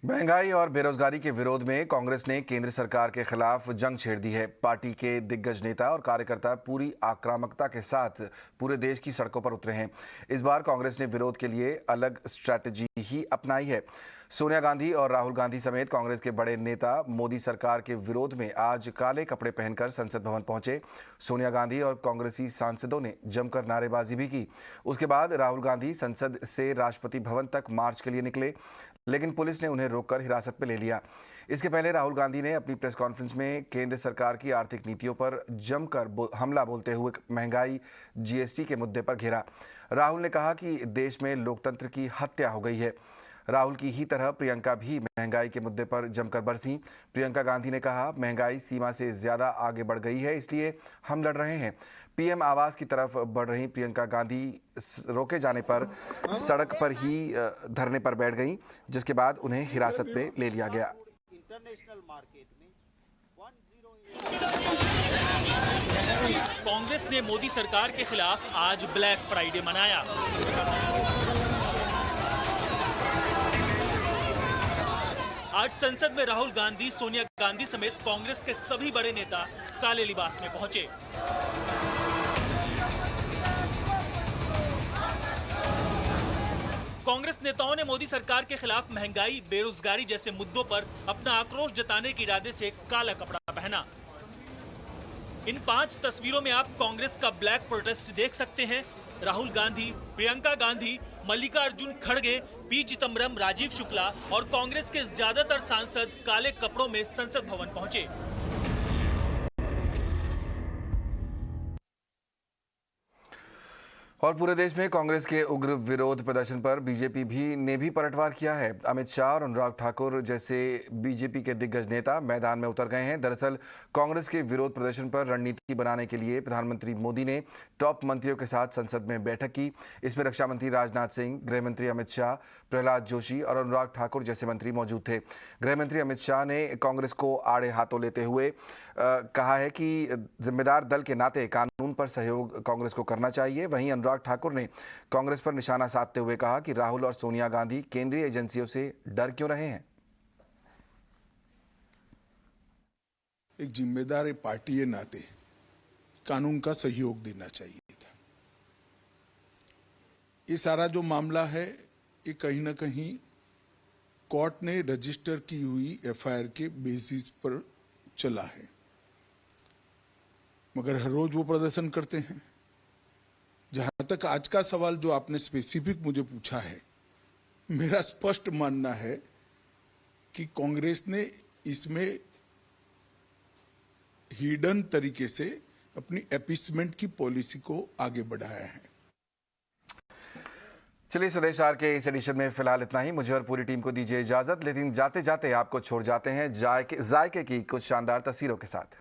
महंगाई और बेरोजगारी के विरोध में कांग्रेस ने केंद्र सरकार के खिलाफ जंग छेड़ दी है। पार्टी के दिग्गज नेता और कार्यकर्ता पूरी आक्रामकता के साथ पूरे देश की सड़कों पर उतरे हैं। इस बार कांग्रेस ने विरोध के लिए अलग स्ट्रैटेजी ही अपनाई है। सोनिया गांधी और राहुल गांधी समेत कांग्रेस के बड़े नेता मोदी सरकार के विरोध में आज काले कपड़े पहनकर संसद भवन पहुंचे। सोनिया गांधी और कांग्रेसी सांसदों ने जमकर नारेबाजी भी की। उसके बाद राहुल गांधी संसद से राष्ट्रपति भवन तक मार्च के लिए निकले, लेकिन पुलिस ने उन्हें रोककर हिरासत में ले लिया। इसके पहले राहुल गांधी ने अपनी प्रेस कॉन्फ्रेंस में केंद्र सरकार की आर्थिक नीतियों पर जमकर हमला बोलते हुए महंगाई, जीएसटी के मुद्दे पर घेरा। राहुल ने कहा कि देश में लोकतंत्र की हत्या हो गई है। राहुल की ही तरह प्रियंका भी महंगाई के मुद्दे पर जमकर बरसीं। प्रियंका गांधी ने कहा, महंगाई सीमा से ज्यादा आगे बढ़ गई है, इसलिए हम लड़ रहे हैं। पीएम आवास की तरफ बढ़ रही प्रियंका गांधी रोके जाने पर सड़क पर ही धरने पर बैठ गईं, जिसके बाद उन्हें हिरासत में ले लिया गया। कांग्रेस ने मोदी सरकार के खिलाफ आज ब्लैक फ्राइडे मनाया। आज संसद में राहुल गांधी, सोनिया गांधी समेत कांग्रेस के सभी बड़े नेता काले लिबास में पहुंचे। कांग्रेस नेताओं ने मोदी सरकार के खिलाफ महंगाई, बेरोजगारी जैसे मुद्दों पर अपना आक्रोश जताने के इरादे से काला कपड़ा पहना। इन 5 तस्वीरों में आप कांग्रेस का ब्लैक प्रोटेस्ट देख सकते हैं। राहुल गांधी, प्रियंका गांधी, मल्लिकार्जुन खड़गे, पी चिदम्बरम, राजीव शुक्ला और कांग्रेस के ज्यादातर सांसद काले कपड़ों में संसद भवन पहुंचे। और पूरे देश में कांग्रेस के उग्र विरोध प्रदर्शन पर बीजेपी ने भी पलटवार किया है। अमित शाह और अनुराग ठाकुर जैसे बीजेपी के दिग्गज नेता मैदान में उतर गए हैं। दरअसल कांग्रेस के विरोध प्रदर्शन पर रणनीति बनाने के लिए प्रधानमंत्री मोदी ने टॉप मंत्रियों के साथ संसद में बैठक की। इसमें रक्षा मंत्री राजनाथ सिंह, गृह मंत्री अमित शाह, प्रहलाद जोशी और अनुराग ठाकुर जैसे मंत्री मौजूद थे। गृह मंत्री अमित शाह ने कांग्रेस को आड़े हाथों लेते हुए कहा है कि जिम्मेदार दल के नाते कानून पर सहयोग कांग्रेस को करना चाहिए। वहीं अनुराग ठाकुर ने कांग्रेस पर निशाना साधते हुए कहा कि राहुल और सोनिया गांधी केंद्रीय एजेंसियों से डर क्यों रहे हैं। एक जिम्मेदार पार्टी के नाते कानून का सहयोग देना चाहिए था। ये सारा जो मामला है ये कहीं ना कहीं कोर्ट ने रजिस्टर की हुई एफआईआर के बेसिस पर चला है, मगर हर रोज वो प्रदर्शन करते हैं। जहां तक आज का सवाल जो आपने स्पेसिफिक मुझे पूछा है, मेरा स्पष्ट मानना है कि कांग्रेस ने इसमें हिडन तरीके से अपनी अपीसमेंट की पॉलिसी को आगे बढ़ाया है। चलिए, स्वदेश आर के इस एडिशन में फिलहाल इतना ही। मुझे और पूरी टीम को दीजिए इजाजत, लेकिन जाते जाते आपको छोड़ जाते हैं जायके की कुछ शानदार तस्वीरों के साथ।